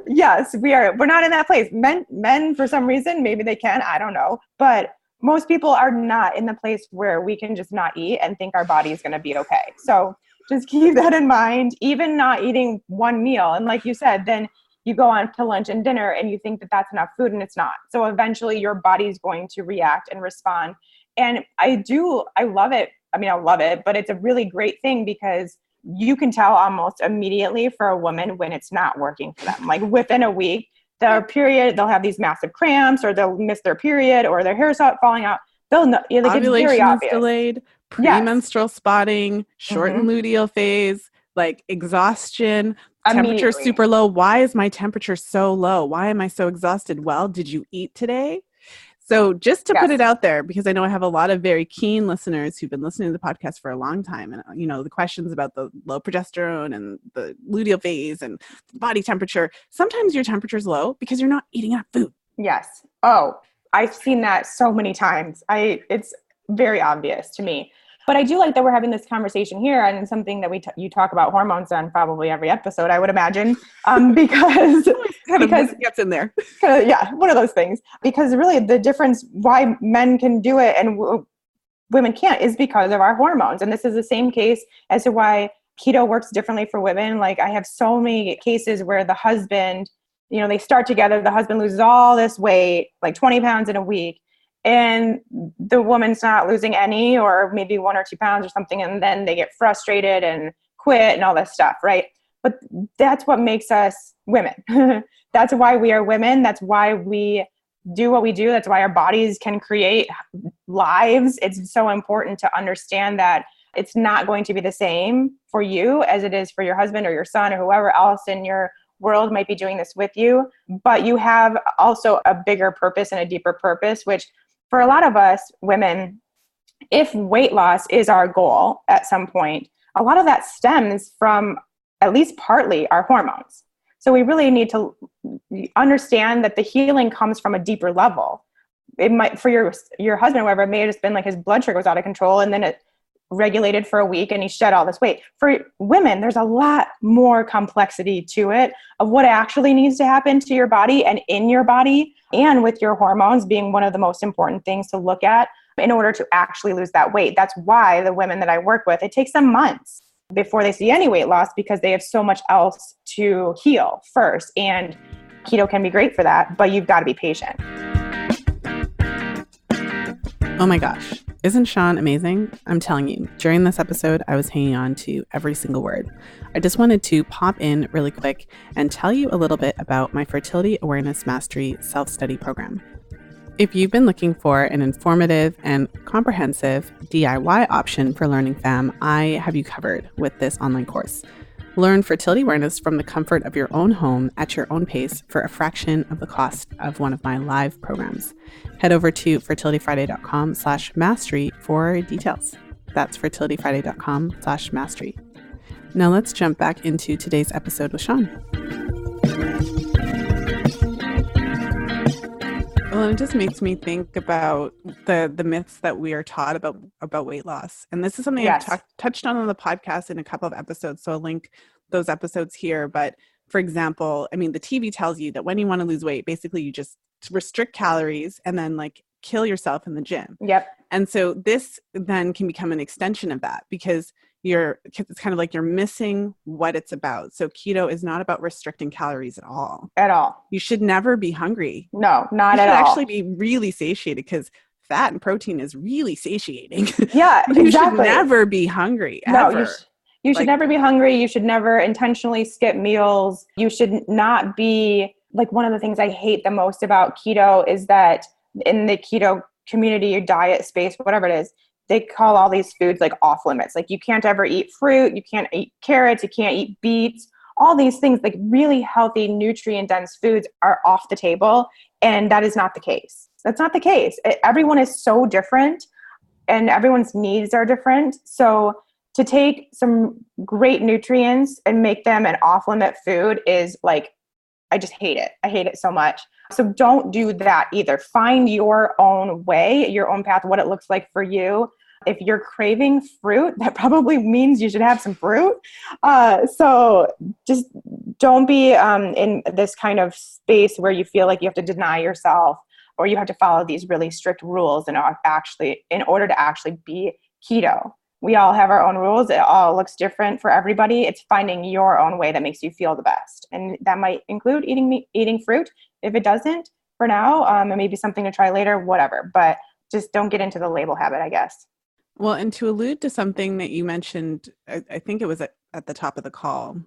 Yes, we're not in that place. Men for some reason, maybe they can, I don't know. But most people are not in the place where we can just not eat and think our body is going to be okay. So just keep that in mind, even not eating one meal. And like you said, then you go on to lunch and dinner and you think that that's enough food and it's not. So eventually your body's going to react and respond. And I love it. I mean, I love it, but it's a really great thing because you can tell almost immediately for a woman when it's not working for them. Like within a week, their period, they'll have these massive cramps or they'll miss their know, or their hair's falling out. They'll know. Ovulation is delayed, premenstrual spotting, shortened luteal phase, like exhaustion, temperature super low. Why is my temperature so low? Why am I so exhausted? Well, did you eat today? So just to put it out there, because I know I have a lot of very keen listeners who've been listening to the podcast for a long time. And, you know, the questions about the low progesterone and the luteal phase and body temperature. Sometimes your temperature is low because you're not eating enough food. Yes. Oh, I've seen that so many times. It's very obvious to me. But I do like that we're having this conversation here, and something that you talk about hormones on probably every episode, I would imagine, because it gets in there. One of those things. Because really, the difference why men can do it and women can't is because of our hormones, and this is the same case as to why keto works differently for women. Like I have so many cases where the husband, you know, they start together, the husband loses all this weight, like 20 pounds in a week. And the woman's not losing any, or maybe 1 or 2 pounds or something. And then they get frustrated and quit and all this stuff, right? But that's what makes us women. That's why we are women. That's why we do what we do. That's why our bodies can create lives. It's so important to understand that it's not going to be the same for you as it is for your husband or your son or whoever else in your world might be doing this with you. But you have also a bigger purpose and a deeper purpose, which for a lot of us women, if weight loss is our goal at some point, a lot of that stems from at least partly our hormones. So we really need to understand that the healing comes from a deeper level. It might, for your husband, or whatever, it may have just been like his blood sugar was out of control and then it regulated for a week and he shed all this weight. For women, there's a lot more complexity to it of what actually needs to happen to your body and in your body, and with your hormones being one of the most important things to look at in order to actually lose that weight. That's why the women that I work with, it takes them months before they see any weight loss because they have so much else to heal first. And keto can be great for that, but you've got to be patient. Oh my gosh. Isn't Shawn amazing? I'm telling you, during this episode, I was hanging on to every single word. I just wanted to pop in really quick and tell you a little bit about my Fertility Awareness Mastery self-study program. If you've been looking for an informative and comprehensive DIY option for learning FAM, I have you covered with this online course. Learn fertility awareness from the comfort of your own home at your own pace for a fraction of the cost of one of my live programs. Head over to fertilityfriday.com/mastery for details. That's fertilityfriday.com/mastery. Now let's jump back into today's episode with Shawn. Well, it just makes me think about the myths that we are taught about weight loss. And this is something I've touched on the podcast in a couple of episodes. So I'll link those episodes here. But for example, I mean, the TV tells you that when you want to lose weight, basically you just restrict calories and then like kill yourself in the gym. Yep. And so this then can become an extension of that because it's kind of like you're missing what it's about. So keto is not about restricting calories at all. At all. You should never be hungry. No, not at all. You should actually be really satiated because fat and protein is really satiating. Yeah, exactly. You should never be hungry, ever. No, you should never be hungry. You should never intentionally skip meals. You should not be, like, one of the things I hate the most about keto is that in the keto community or diet space, whatever it is, they call all these foods like off limits. Like you can't ever eat fruit, you can't eat carrots, you can't eat beets. All these things, like really healthy, nutrient-dense foods, are off the table. And that is not the case. That's not the case. Everyone is so different and everyone's needs are different. So to take some great nutrients and make them an off-limit food is like, I just hate it. I hate it so much. So don't do that either. Find your own way, your own path, what it looks like for you. If you're craving fruit, that probably means you should have some fruit. So just don't be in this kind of space where you feel like you have to deny yourself or you have to follow these really strict rules in order to actually be keto. We all have our own rules. It all looks different for everybody. It's finding your own way that makes you feel the best. And that might include eating fruit. If it doesn't, for now, it may be something to try later, whatever. But just don't get into the label habit, I guess. Well, and to allude to something that you mentioned, I think it was at the top of the call,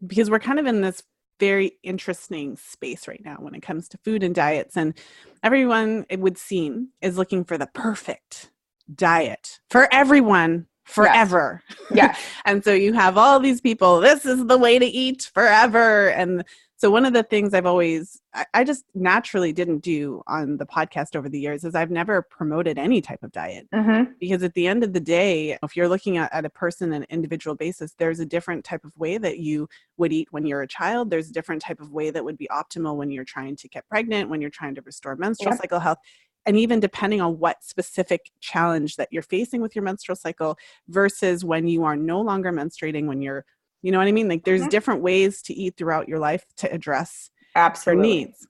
because we're kind of in this very interesting space right now when it comes to food and diets. And everyone, it would seem, is looking for the perfect diet for everyone forever. Yes. And so you have all these people, this is the way to eat forever. And so one of the things I just naturally didn't do on the podcast over the years is I've never promoted any type of diet. Mm-hmm. Because at the end of the day, if you're looking at a person on an individual basis, there's a different type of way that you would eat when you're a child. There's a different type of way that would be optimal when you're trying to get pregnant, when you're trying to restore menstrual cycle health. And even depending on what specific challenge that you're facing with your menstrual cycle versus when you are no longer menstruating, when you're, you know what I mean? Like there's different ways to eat throughout your life to address your needs.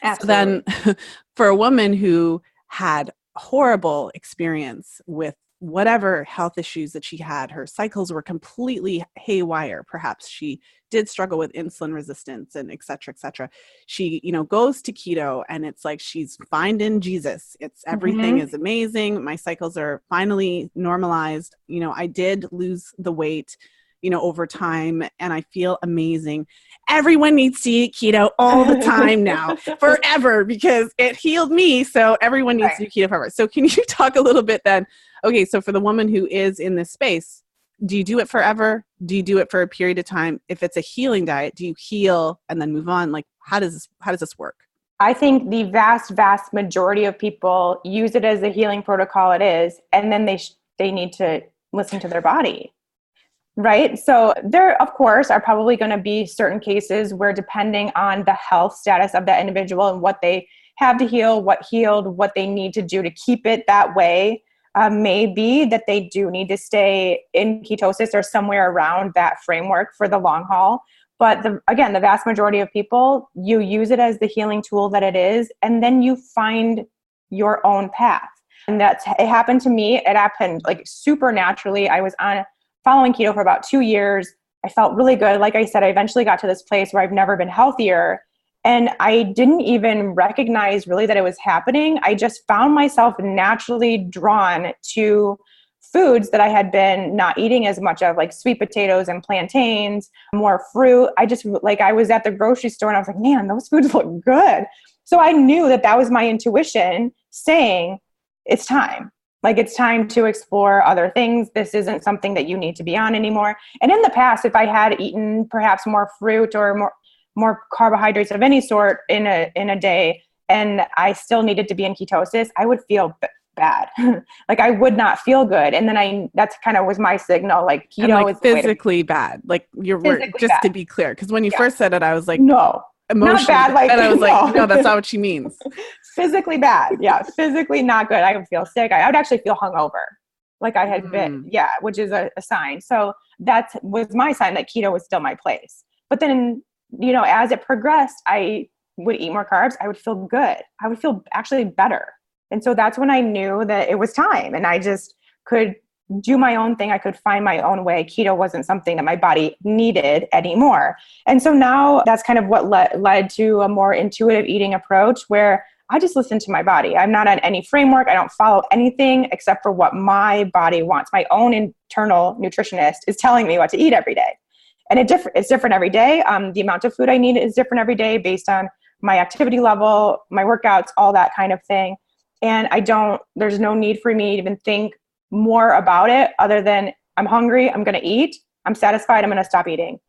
Absolutely. So then for a woman who had horrible experience with whatever health issues that she had, her cycles were completely haywire. Perhaps she did struggle with insulin resistance and et cetera, she, goes to keto and it's like, she's finding Jesus. It's everything is amazing. My cycles are finally normalized. I did lose the weight, over time and I feel amazing. Everyone needs to eat keto all the time now, forever, because it healed me. So everyone needs to do keto forever. So can you talk a little bit then? Okay, so for the woman who is in this space, do you do it forever? Do you do it for a period of time? If it's a healing diet, do you heal and then move on? Like, how does this work? I think the vast, vast majority of people use it as a healing protocol it is, and then they need to listen to their body. Right. So there, of course, are probably going to be certain cases where, depending on the health status of that individual and what they have to heal, what healed, what they need to do to keep it that way, may be that they do need to stay in ketosis or somewhere around that framework for the long haul. But the vast majority of people, you use it as the healing tool that it is, and then you find your own path. And it happened to me. It happened like super naturally. I was following keto for about 2 years. I felt really good. Like I said, I eventually got to this place where I've never been healthier. And I didn't even recognize really that it was happening. I just found myself naturally drawn to foods that I had been not eating as much of, like sweet potatoes and plantains, more fruit. I was at the grocery store and I was like, man, those foods look good. So I knew that was my intuition saying, it's time. Like, it's time to explore other things. This isn't something that you need to be on anymore. And in the past, if I had eaten perhaps more fruit or more carbohydrates of any sort in a day, and I still needed to be in ketosis, I would feel bad. Like, I would not feel good. And then that's kind of was my signal. Like, keto is physically bad. Like, just to be clear, because when you first said it, I was like, no. Emotionally. Not bad. Like, and I was like, no, that's not what she means. Physically bad. Yeah. Physically not good. I would feel sick. I would actually feel hungover. Like I had been, which is a sign. So that was my sign that keto was still my place. But then, as it progressed, I would eat more carbs. I would feel good. I would feel actually better. And so that's when I knew that it was time, and I just could do my own thing. I could find my own way. Keto wasn't something that my body needed anymore. And so now that's kind of what led to a more intuitive eating approach, where I just listen to my body. I'm not on any framework. I don't follow anything except for what my body wants. My own internal nutritionist is telling me what to eat every day. And it's different every day. The amount of food I need is different every day based on my activity level, my workouts, all that kind of thing. And there's no need for me to even think more about it other than I'm hungry, I'm going to eat, I'm satisfied, I'm going to stop eating.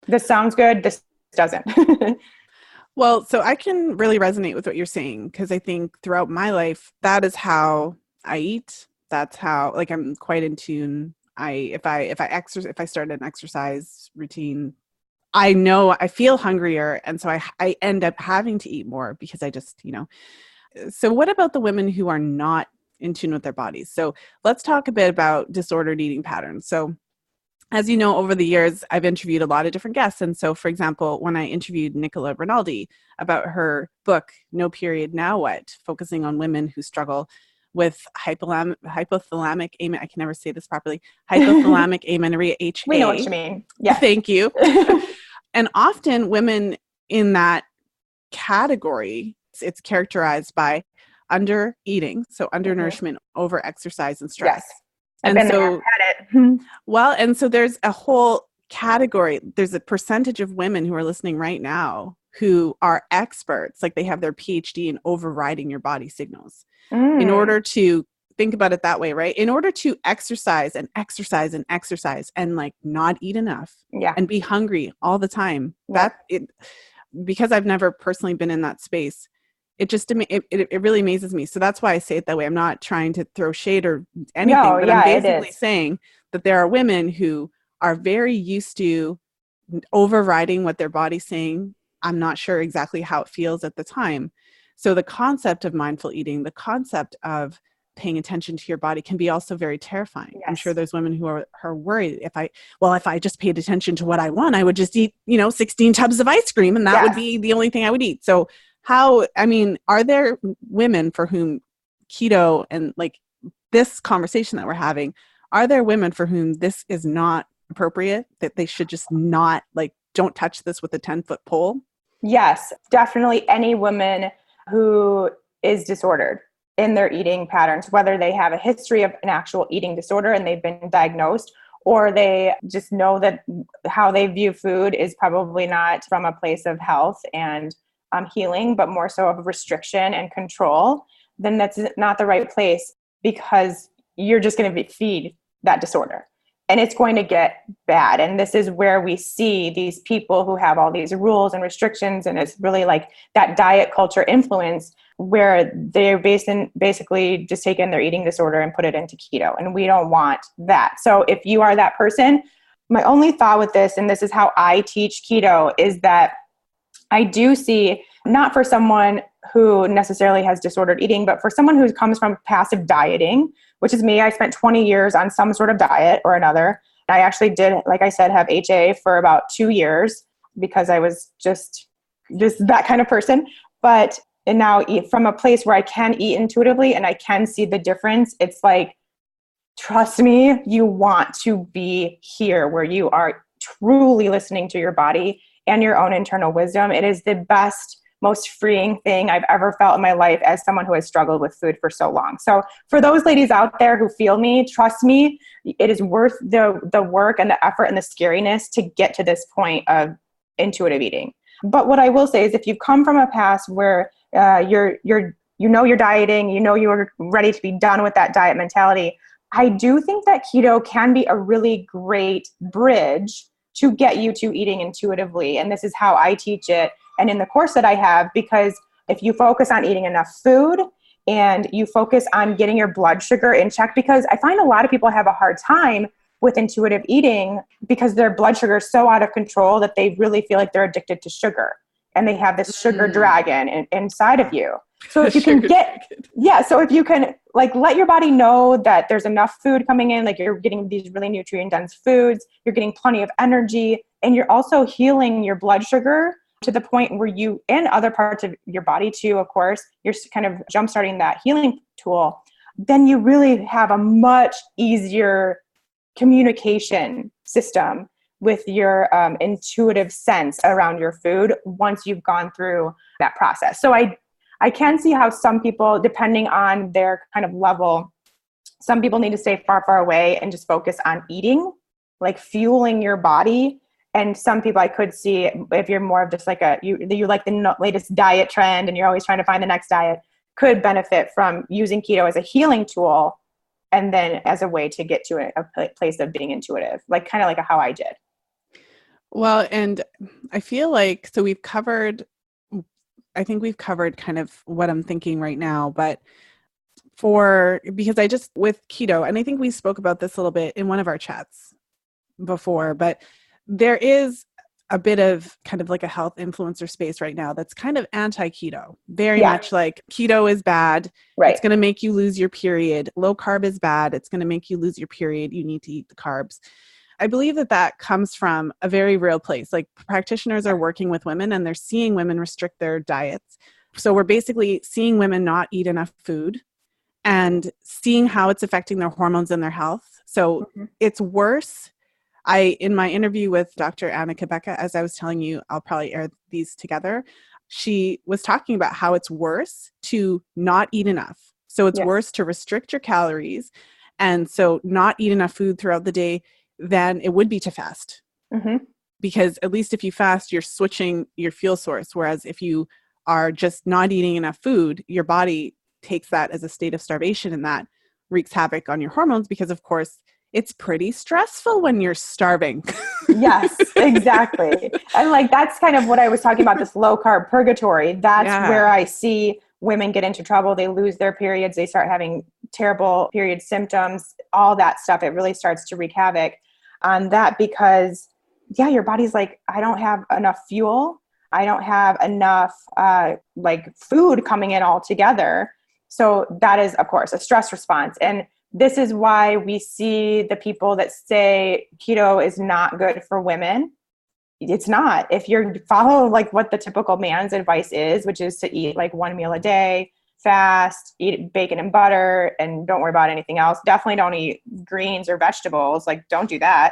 This sounds good. This doesn't. Well, so I can really resonate with what you're saying, because I think throughout my life, that is how I eat. That's how, like, I'm quite in tune. If I start an exercise routine, I know I feel hungrier, and so I end up having to eat more because I just, So what about the women who are not in tune with their bodies? So let's talk a bit about disordered eating patterns. So as you know, over the years, I've interviewed a lot of different guests. And so, for example, when I interviewed Nicola Rinaldi about her book, No Period, Now What, focusing on women who struggle with hypothalamic, I can never say this properly, hypothalamic amenorrhea, HA. We know what you mean. Yeah. Thank you. And often women in that category, it's characterized by under eating, so undernourishment, over exercise, and stress. Yes. And so, well, and so there's a whole category. There's a percentage of women who are listening right now who are experts, like they have their PhD in overriding your body signals. In order to think about it that way, right? In order to exercise and exercise and exercise and like not eat enough and be hungry all the time, because I've never personally been in that space, it really amazes me. So that's why I say it that way. I'm not trying to throw shade or anything, but I'm basically saying that there are women who are very used to overriding what their body's saying. I'm not sure exactly how it feels at the time. So the concept of mindful eating, the concept of paying attention to your body can be also very terrifying. Yes. I'm sure there's women who are worried, if I just paid attention to what I want, I would just eat, 16 tubs of ice cream and that would be the only thing I would eat. So are there women for whom keto and like this conversation that we're having, are there women for whom this is not appropriate, that they should just not, like, don't touch this with a 10-foot pole? Yes, definitely any woman who is disordered in their eating patterns, whether they have a history of an actual eating disorder and they've been diagnosed, or they just know that how they view food is probably not from a place of health and healing, but more so of restriction and control, then that's not the right place, because you're just going to feed that disorder and it's going to get bad. And this is where we see these people who have all these rules and restrictions, and it's really like that diet culture influence where they're basically just taking their eating disorder and put it into keto. And we don't want that. So if you are that person, my only thought with this, and this is how I teach keto, is that I do see, not for someone who necessarily has disordered eating, but for someone who comes from passive dieting, which is me. I spent 20 years on some sort of diet or another. I actually did, like I said, have HA for about 2 years because I was just that kind of person. And now eat from a place where I can eat intuitively and I can see the difference. It's like, trust me, you want to be here where you are truly listening to your body and your own internal wisdom. It is the best, most freeing thing I've ever felt in my life as someone who has struggled with food for so long. So for those ladies out there who feel me, trust me, it is worth the work and the effort and the scariness to get to this point of intuitive eating. But what I will say is, if you come from a past where you're dieting, you're ready to be done with that diet mentality, I do think that keto can be a really great bridge to get you to eating intuitively. And this is how I teach it. And in the course that I have, because if you focus on eating enough food and you focus on getting your blood sugar in check, because I find a lot of people have a hard time with intuitive eating because their blood sugar is so out of control that they really feel like they're addicted to sugar. And they have this sugar dragon inside of you. So if you can so if you can like let your body know that there's enough food coming in, like you're getting these really nutrient dense foods, you're getting plenty of energy, and you're also healing your blood sugar to the point where you, and other parts of your body too, of course, you're kind of jumpstarting that healing tool, then you really have a much easier communication system with your intuitive sense around your food once you've gone through that process. So I can see how some people, depending on their kind of level, some people need to stay far, far away and just focus on eating, like fueling your body. And some people I could see, if you're more of just like you like the latest diet trend and you're always trying to find the next diet, could benefit from using keto as a healing tool and then as a way to get to a place of being intuitive, like kind of like how I did. Well, and I feel like, so I think we've covered kind of what I'm thinking right now, but because I just, with keto, and I think we spoke about this a little bit in one of our chats before, but there is a bit of kind of like a health influencer space right now that's kind of anti-keto, very much like keto is bad. Right. It's going to make you lose your period. Low carb is bad. It's going to make you lose your period. You need to eat the carbs. I believe that comes from a very real place. Like practitioners are working with women and they're seeing women restrict their diets. So we're basically seeing women not eat enough food and seeing how it's affecting their hormones and their health. So it's worse. In my interview with Dr. Anna Kabeka, as I was telling you, I'll probably air these together. She was talking about how it's worse to not eat enough. So it's worse to restrict your calories. And so not eat enough food throughout the day than it would be to fast. Because at least if you fast, you're switching your fuel source. Whereas if you are just not eating enough food, your body takes that as a state of starvation, and that wreaks havoc on your hormones because, of course, it's pretty stressful when you're starving. Yes, exactly. And like, that's kind of what I was talking about, this low carb purgatory. That's where I see women get into trouble. They lose their periods. They start having terrible period symptoms, all that stuff. It really starts to wreak havoc on that because, your body's like, I don't have enough fuel. I don't have enough like food coming in all together. So that is, of course, a stress response. And this is why we see the people that say keto is not good for women. It's not. If you follow like what the typical man's advice is, which is to eat like one meal a day, fast, eat bacon and butter, and don't worry about anything else. Definitely don't eat greens or vegetables. Like, don't do that.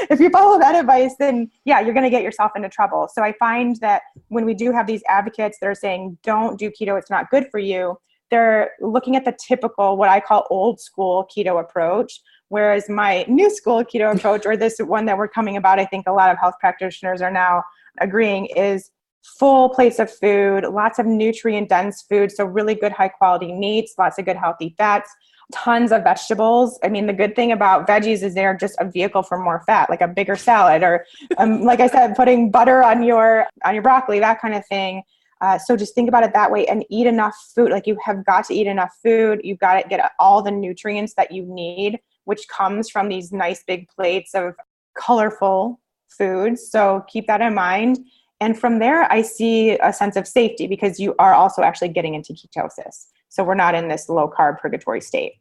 If you follow that advice, then you're going to get yourself into trouble. So I find that when we do have these advocates that are saying, don't do keto, it's not good for you, they're looking at the typical, what I call old school keto approach. Whereas my new school keto approach, or this one that we're coming about, I think a lot of health practitioners are now agreeing, is full plates of food, lots of nutrient dense food. So really good high quality meats, lots of good healthy fats, tons of vegetables. I mean, the good thing about veggies is they're just a vehicle for more fat, like a bigger salad, or like I said, putting butter on your broccoli, that kind of thing. So just think about it that way and eat enough food. Like, you have got to eat enough food. You've got to get all the nutrients that you need, which comes from these nice big plates of colorful foods. So keep that in mind. And from there, I see a sense of safety because you are also actually getting into ketosis. So we're not in this low carb purgatory state.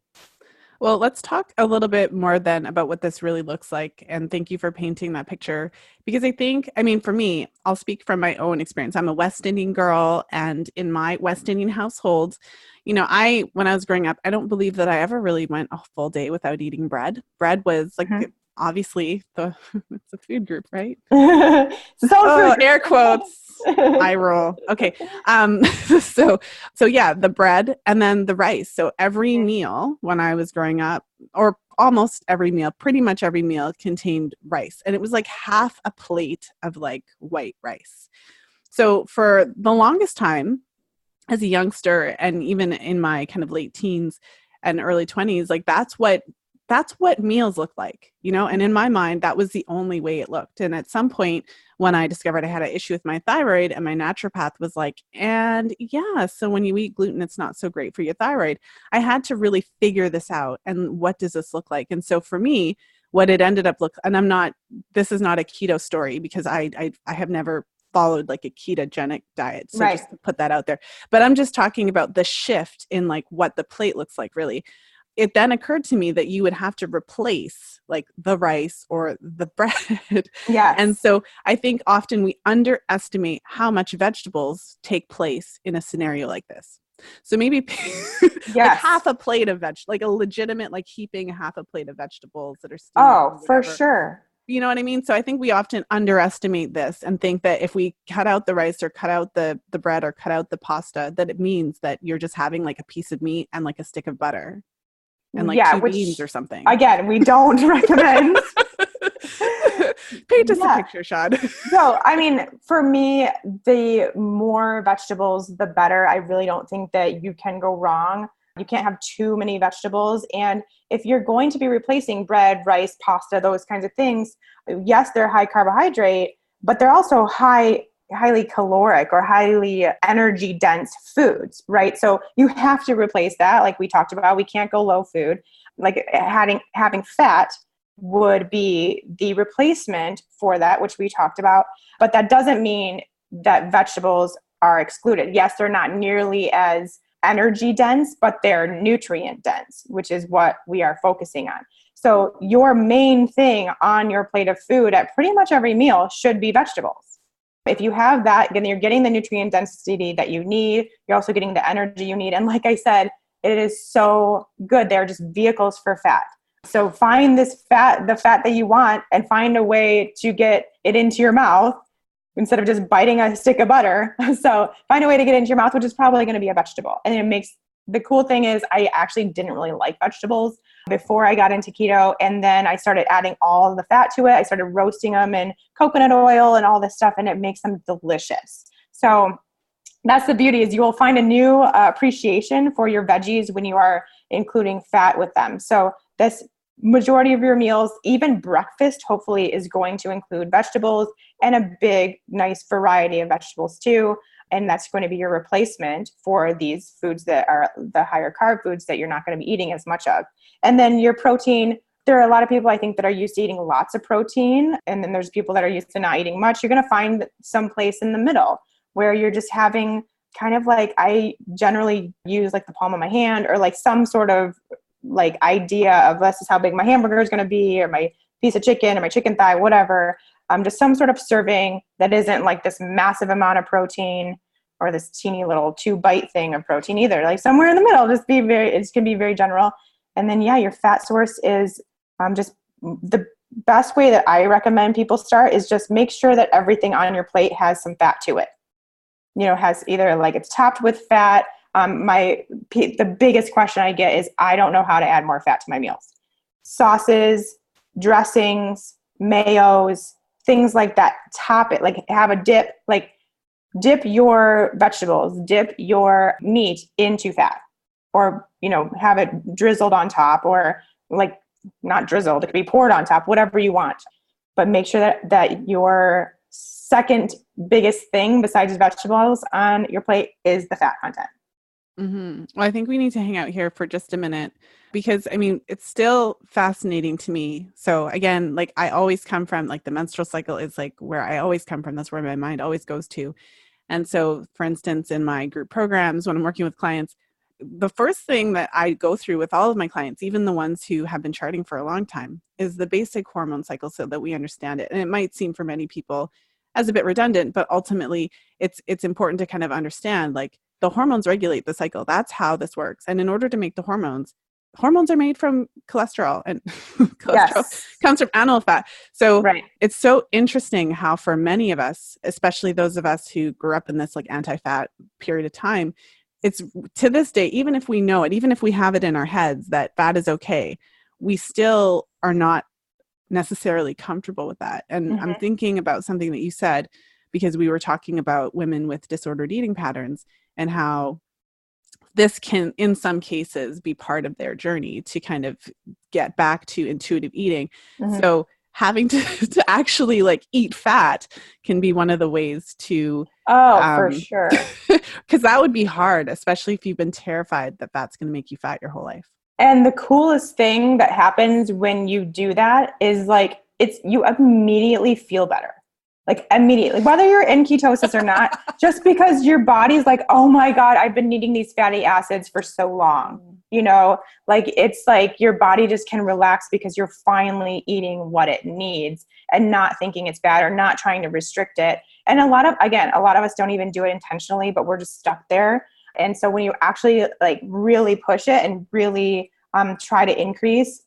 Well, let's talk a little bit more then about what this really looks like. And thank you for painting that picture. Because for me, I'll speak from my own experience. I'm a West Indian girl. And in my West Indian household, when I was growing up, I don't believe that I ever really went a full day without eating bread. Bread was like, obviously, it's a food group, right? Air quotes. I roll. Okay. So the bread and then the rice. So every meal when I was growing up, or almost every meal, pretty much every meal contained rice. And it was like half a plate of like white rice. So for the longest time as a youngster, and even in my kind of late teens and early 20s, like that's what meals look like, and in my mind, that was the only way it looked. And at some point when I discovered I had an issue with my thyroid, and my naturopath was like, so when you eat gluten, it's not so great for your thyroid. I had to really figure this out. And what does this look like? And so for me, what it ended up and this is not a keto story because I have never followed like a ketogenic diet. So just to put that out there, but I'm just talking about the shift in like what the plate looks like really. It then occurred to me that you would have to replace like the rice or the bread. Yes. And so I think often we underestimate how much vegetables take place in a scenario like this. So maybe like half a plate of like a legitimate, like heaping half a plate of vegetables that are steamed. Oh, for sure. You know what I mean? So I think we often underestimate this and think that if we cut out the rice or cut out the bread or cut out the pasta, that it means that you're just having like a piece of meat and like a stick of butter. And like two beans or something. Again, we don't recommend. Paint us a picture, Shawn. No, I mean, for me, the more vegetables, the better. I really don't think that you can go wrong You can't have too many vegetables. And if you're going to be replacing bread, rice, pasta, those kinds of things, yes, they're high carbohydrate, but they're also highly caloric or highly energy dense foods, right? So you have to replace that. Like we talked about, we can't go low food. Like having fat would be the replacement for that, which we talked about. But that doesn't mean that vegetables are excluded. Yes, they're not nearly as energy dense, but they're nutrient dense, which is what we are focusing on. So your main thing on your plate of food at pretty much every meal should be vegetables. If you have that, then you're getting the nutrient density that you need. You're also getting the energy you need. And like I said, it is so good. They're just vehicles for fat. So find the fat that you want, and find a way to get it into your mouth instead of just biting a stick of butter. So find a way to get it into your mouth, which is probably going to be a vegetable. And the cool thing is I actually didn't really like vegetables before I got into keto. And then I started adding all of the fat to it. I started roasting them in coconut oil and all this stuff, and it makes them delicious. So that's the beauty, is you will find a new appreciation for your veggies when you are including fat with them. So this majority of your meals, even breakfast, hopefully is going to include vegetables, and a big, nice variety of vegetables too. And that's going to be your replacement for these foods that are the higher carb foods that you're not going to be eating as much of. And then your protein, there are a lot of people I think that are used to eating lots of protein. And then there's people that are used to not eating much. You're going to find some place in the middle where you're just having kind of like, I generally use like the palm of my hand, or like some sort of like idea of this is how big my hamburger is going to be, or my piece of chicken, or my chicken thigh, whatever. Just some sort of serving that isn't like this massive amount of protein or this teeny little 2-bite thing of protein either. Like somewhere in the middle, it can be very general. And then, yeah, your fat source is just the best way that I recommend people start is just make sure that everything on your plate has some fat to it. Has either like it's topped with fat. The biggest question I get is I don't know how to add more fat to my meals. Sauces, dressings, mayos, things like that. Top it, like have a dip, like dip your vegetables, dip your meat into fat, or, have it drizzled on top, or like not drizzled, it could be poured on top, whatever you want. But make sure that your second biggest thing besides vegetables on your plate is the fat content. Mm-hmm. Well, I think we need to hang out here for just a minute, because it's still fascinating to me. So again, like I always come from, like the menstrual cycle is like where I always come from. That's where my mind always goes to. And so for instance, in my group programs, when I'm working with clients, the first thing that I go through with all of my clients, even the ones who have been charting for a long time, is the basic hormone cycle so that we understand it. And it might seem for many people as a bit redundant, but ultimately it's important to kind of understand, like, the hormones regulate the cycle. That's how this works. And in order to make the hormones are made from cholesterol, and cholesterol comes from animal fat. So It's so interesting how for many of us, especially those of us who grew up in this like anti-fat period of time, it's to this day, even if we know it, even if we have it in our heads that fat is okay, we still are not necessarily comfortable with that. And I'm thinking about something that you said, because we were talking about women with disordered eating patterns and how this can, in some cases, be part of their journey to kind of get back to intuitive eating. So having to actually like eat fat can be one of the ways to for sure, because that would be hard, especially if you've been terrified that that's going to make you fat your whole life. And the coolest thing that happens when you do that is like you immediately feel better. Like immediately, whether you're in ketosis or not, just because your body's like, oh my God, I've been needing these fatty acids for so long, like it's like your body just can relax because you're finally eating what it needs and not thinking it's bad or not trying to restrict it. And a lot of us don't even do it intentionally, but we're just stuck there. And so when you actually like really push it and really try to increase,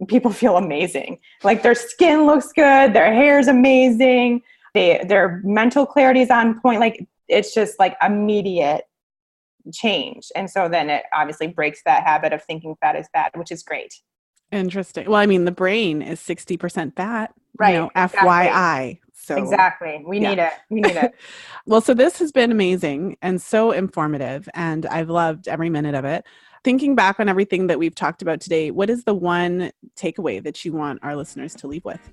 people feel amazing. Like their skin looks good, their hair is amazing, their mental clarity is on point. Like it's just like immediate change. And so then it obviously breaks that habit of thinking fat is bad, which is great. Interesting. Well, the brain is 60% fat, right? Exactly. FYI. So exactly. We need it. Well, so this has been amazing and so informative, and I've loved every minute of it. thinking back on everything that we've talked about today, what is the one takeaway that you want our listeners to leave with?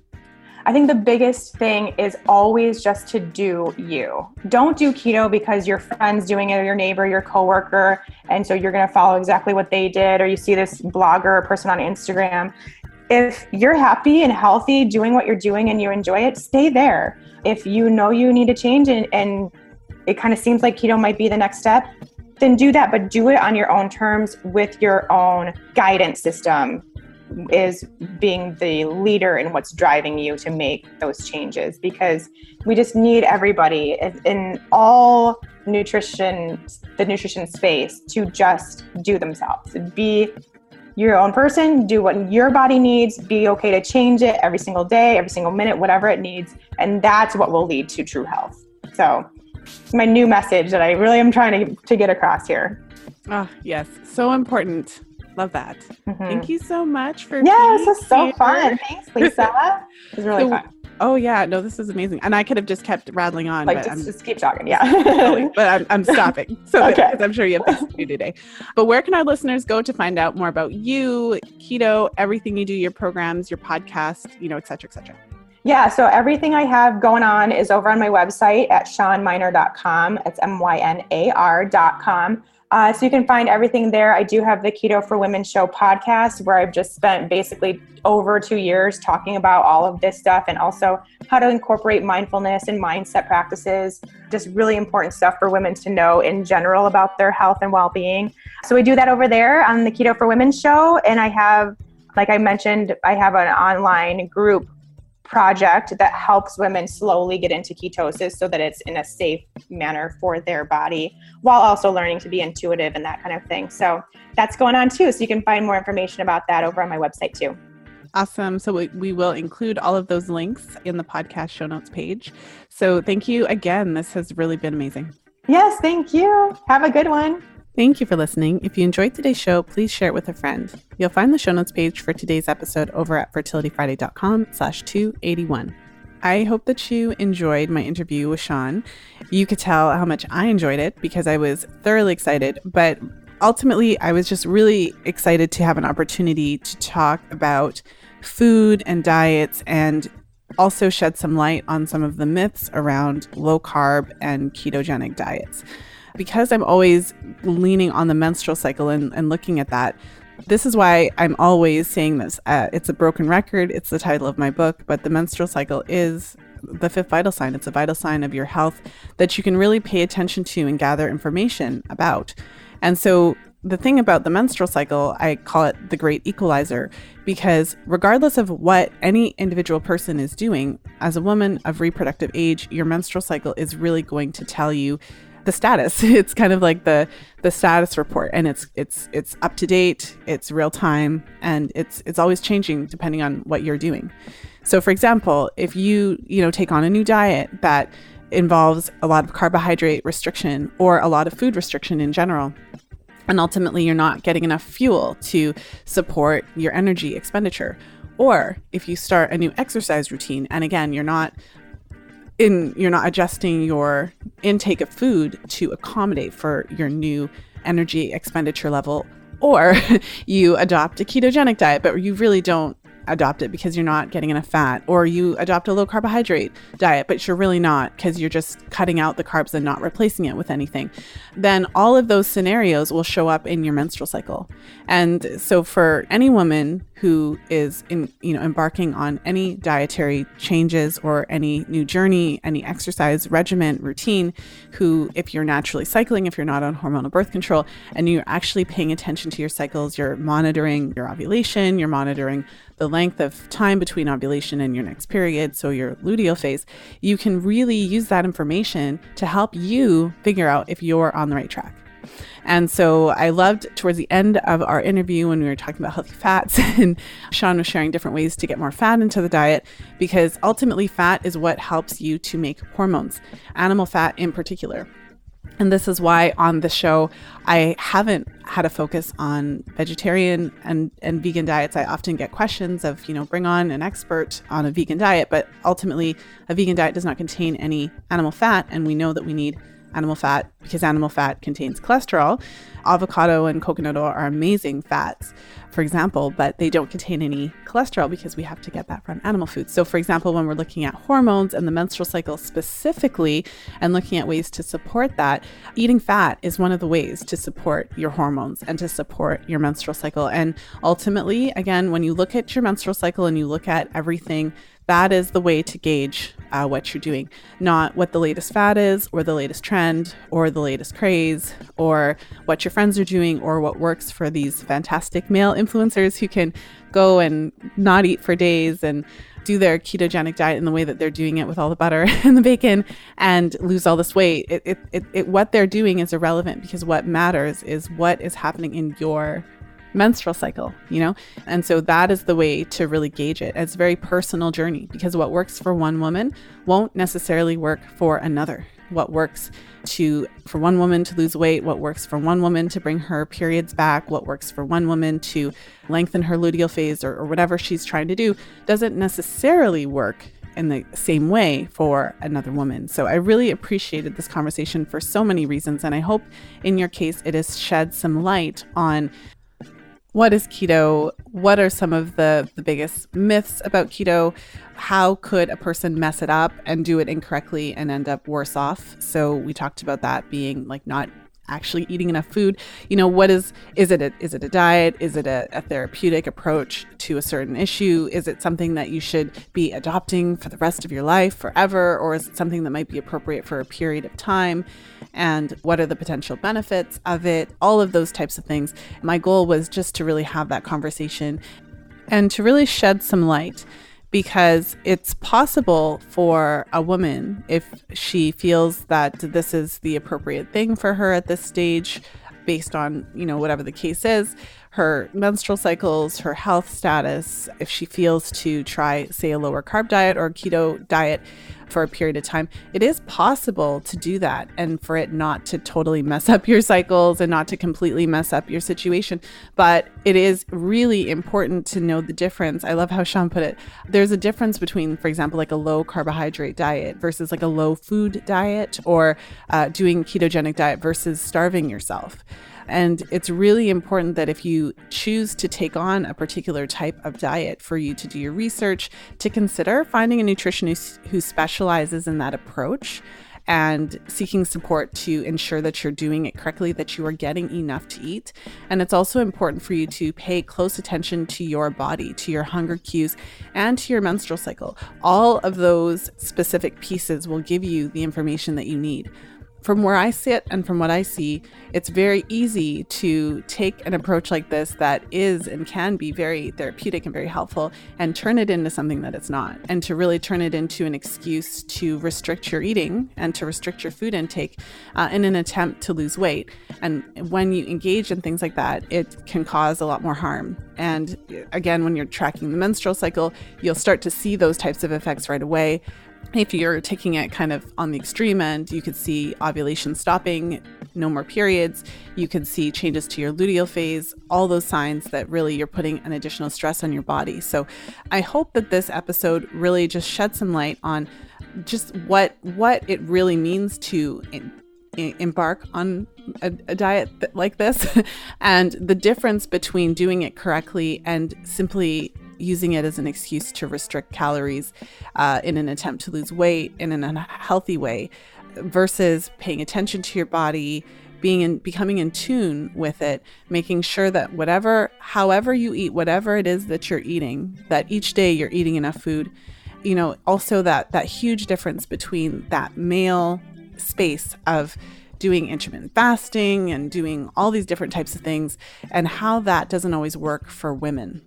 I think the biggest thing is always just to do you. Don't do keto because your friend's doing it or your neighbor, your coworker, and so you're going to follow exactly what they did, or you see this blogger or person on Instagram. If you're happy and healthy doing what you're doing and you enjoy it, stay there. If you know you need to change and it kind of seems like keto might be the next step, then do that, but do it on your own terms with your own guidance system, is being the leader in what's driving you to make those changes, because we just need everybody in all the nutrition space to just do themselves. Be your own person, do what your body needs, be okay to change it every single day, every single minute, whatever it needs. And that's what will lead to true health. So it's my new message that I really am trying to get across here. Oh, yes. So important. Love that. Mm-hmm. Thank you so much for being this was so fun. Thanks, Lisa. It was really fun. Oh yeah, no, this is amazing. And I could have just kept rattling on. Like, but just keep talking. Yeah. But I'm stopping. So because I'm sure you have things to do today. But where can our listeners go to find out more about you, keto, everything you do, your programs, your podcast, et cetera, et cetera? Yeah, so everything I have going on is over on my website at shawnmynar.com. It's MYNAR.com. So you can find everything there. I do have the Keto for Women show podcast, where I've just spent basically over 2 years talking about all of this stuff, and also how to incorporate mindfulness and mindset practices, just really important stuff for women to know in general about their health and well-being. So we do that over there on the Keto for Women show. And I have, like I mentioned, I have an online group project that helps women slowly get into ketosis so that it's in a safe manner for their body, while also learning to be intuitive and that kind of thing. So that's going on too. So you can find more information about that over on my website too. Awesome. So we will include all of those links in the podcast show notes page. So thank you again. This has really been amazing. Yes, thank you. Have a good one. Thank you for listening. If you enjoyed today's show, please share it with a friend. You'll find the show notes page for today's episode over at fertilityfriday.com/281. I hope that you enjoyed my interview with Shawn. You could tell how much I enjoyed it because I was thoroughly excited, but ultimately I was just really excited to have an opportunity to talk about food and diets, and also shed some light on some of the myths around low carb and ketogenic diets. Because I'm always leaning on the menstrual cycle and looking at that, this is why I'm always saying this. It's a broken record. It's the title of my book, but the menstrual cycle is the fifth vital sign. It's a vital sign of your health that you can really pay attention to and gather information about. And so the thing about the menstrual cycle, I call it the great equalizer, because regardless of what any individual person is doing, as a woman of reproductive age, your menstrual cycle is really going to tell you the status. It's kind of like the status report, and it's up to date, it's real time, and it's always changing depending on what you're doing. So for example, if you take on a new diet that involves a lot of carbohydrate restriction or a lot of food restriction in general, and ultimately you're not getting enough fuel to support your energy expenditure, or if you start a new exercise routine and again you're not adjusting your intake of food to accommodate for your new energy expenditure level, or you adopt a ketogenic diet, but you really don't adopt it because you're not getting enough fat, or you adopt a low carbohydrate diet, but you're really not because you're just cutting out the carbs and not replacing it with anything, then all of those scenarios will show up in your menstrual cycle. And so for any woman who is embarking on any dietary changes or any new journey, any exercise regimen, routine, who, if you're naturally cycling, if you're not on hormonal birth control, and you're actually paying attention to your cycles, you're monitoring your ovulation, you're monitoring the length of time between ovulation and your next period, so your luteal phase, you can really use that information to help you figure out if you're on the right track. And so I loved towards the end of our interview when we were talking about healthy fats and Shawn was sharing different ways to get more fat into the diet, because ultimately fat is what helps you to make hormones, animal fat in particular. And this is why on the show, I haven't had a focus on vegetarian and vegan diets. I often get questions of, bring on an expert on a vegan diet, but ultimately a vegan diet does not contain any animal fat. And we know that we need animal fat because animal fat contains cholesterol. Avocado and coconut oil are amazing fats, for example, but they don't contain any cholesterol because we have to get that from animal foods. So for example, when we're looking at hormones and the menstrual cycle specifically and looking at ways to support that, eating fat is one of the ways to support your hormones and to support your menstrual cycle. And ultimately, again, when you look at your menstrual cycle and you look at everything, that is the way to gauge what you're doing, not what the latest fad is or the latest trend or the latest craze or what your friends are doing or what works for these fantastic male influencers who can go and not eat for days and do their ketogenic diet in the way that they're doing it with all the butter and the bacon and lose all this weight. What they're doing is irrelevant because what matters is what is happening in your menstrual cycle, And so that is the way to really gauge it. It's a very personal journey because what works for one woman won't necessarily work for another. What works for one woman to lose weight, what works for one woman to bring her periods back, what works for one woman to lengthen her luteal phase or whatever she's trying to do doesn't necessarily work in the same way for another woman. So I really appreciated this conversation for so many reasons. And I hope in your case, it has shed some light on what is keto? What are some of the biggest myths about keto? How could a person mess it up and do it incorrectly and end up worse off? So we talked about that being like not actually eating enough food. What is it a diet? Is it a therapeutic approach to a certain issue? Is it something that you should be adopting for the rest of your life forever? Or is it something that might be appropriate for a period of time? And what are the potential benefits of it? All of those types of things. My goal was just to really have that conversation and to really shed some light, because it's possible for a woman, if she feels that this is the appropriate thing for her at this stage, based on, whatever the case is, her menstrual cycles, her health status, if she feels to try, say, a lower carb diet or a keto diet for a period of time, it is possible to do that and for it not to totally mess up your cycles and not to completely mess up your situation. But it is really important to know the difference. I love how Shawn put it. There's a difference between, for example, like a low carbohydrate diet versus like a low food diet, or doing ketogenic diet versus starving yourself. And it's really important that if you choose to take on a particular type of diet, for you to do your research, to consider finding a nutritionist who specializes in that approach and seeking support to ensure that you're doing it correctly, that you are getting enough to eat. And it's also important for you to pay close attention to your body, to your hunger cues, and to your menstrual cycle. All of those specific pieces will give you the information that you need. From where I sit and from what I see, it's very easy to take an approach like this that is and can be very therapeutic and very helpful and turn it into something that it's not, and to really turn it into an excuse to restrict your eating and to restrict your food intake in an attempt to lose weight. And when you engage in things like that, it can cause a lot more harm. And again, when you're tracking the menstrual cycle, you'll start to see those types of effects right away. If you're taking it kind of on the extreme end, you could see ovulation stopping, no more periods. You could see changes to your luteal phase, all those signs that really you're putting an additional stress on your body. So I hope that this episode really just shed some light on just what it really means to embark on a diet like this and the difference between doing it correctly and simply using it as an excuse to restrict calories in an attempt to lose weight in an unhealthy way, versus paying attention to your body, becoming in tune with it, making sure that however you eat, whatever it is that you're eating, that each day you're eating enough food. Also that huge difference between that male space of doing intermittent fasting and doing all these different types of things, and how that doesn't always work for women.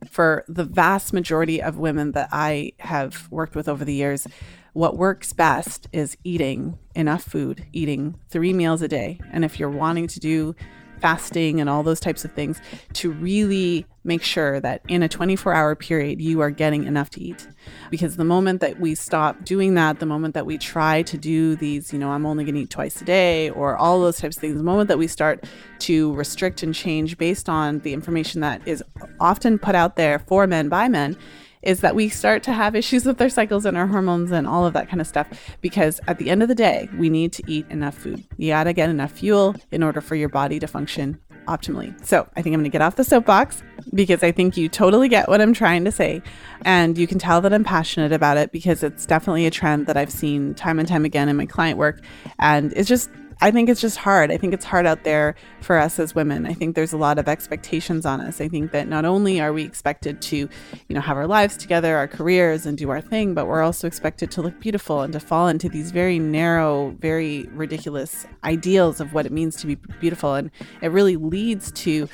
For the vast majority of women that I have worked with over the years, what works best is eating enough food, eating 3 meals a day. And if you're wanting to do fasting and all those types of things, to really make sure that in a 24-hour period, you are getting enough to eat. Because the moment that we stop doing that, the moment that we try to do these, I'm only going to eat twice a day, or all those types of things, the moment that we start to restrict and change based on the information that is often put out there for men by men, is that we start to have issues with our cycles and our hormones and all of that kind of stuff, because at the end of the day, we need to eat enough food. You gotta get enough fuel in order for your body to function optimally. So I think I'm going to get off the soapbox, because I think you totally get what I'm trying to say. And you can tell that I'm passionate about it, because it's definitely a trend that I've seen time and time again in my client work. And I think it's just hard. I think it's hard out there for us as women. I think there's a lot of expectations on us. I think that not only are we expected to, have our lives together, our careers, and do our thing, but we're also expected to look beautiful and to fall into these very narrow, very ridiculous ideals of what it means to be beautiful. And it really leads to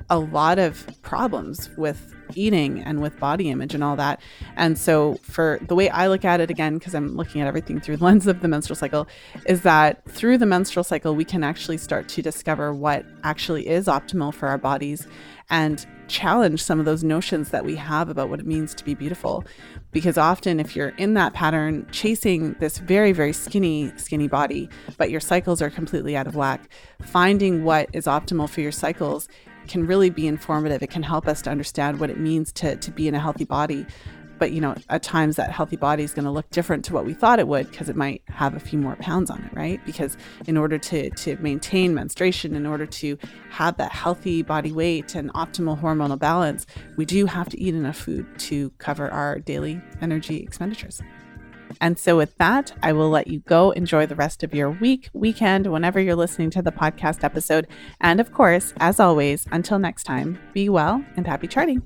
a lot of problems with eating and with body image and all that. And so for the way I look at it, again, because I'm looking at everything through the lens of the menstrual cycle, is that through the menstrual cycle, we can actually start to discover what actually is optimal for our bodies and challenge some of those notions that we have about what it means to be beautiful. Because often if you're in that pattern, chasing this very, very skinny body, but your cycles are completely out of whack, finding what is optimal for your cycles can really be informative. It can help us to understand what it means to be in a healthy body. But, at times that healthy body is going to look different to what we thought it would, because it might have a few more pounds on it, right? Because in order to maintain menstruation, in order to have that healthy body weight and optimal hormonal balance, we do have to eat enough food to cover our daily energy expenditures. And so with that, I will let you go enjoy the rest of your weekend, whenever you're listening to the podcast episode. And of course, as always, until next time, be well and happy charting.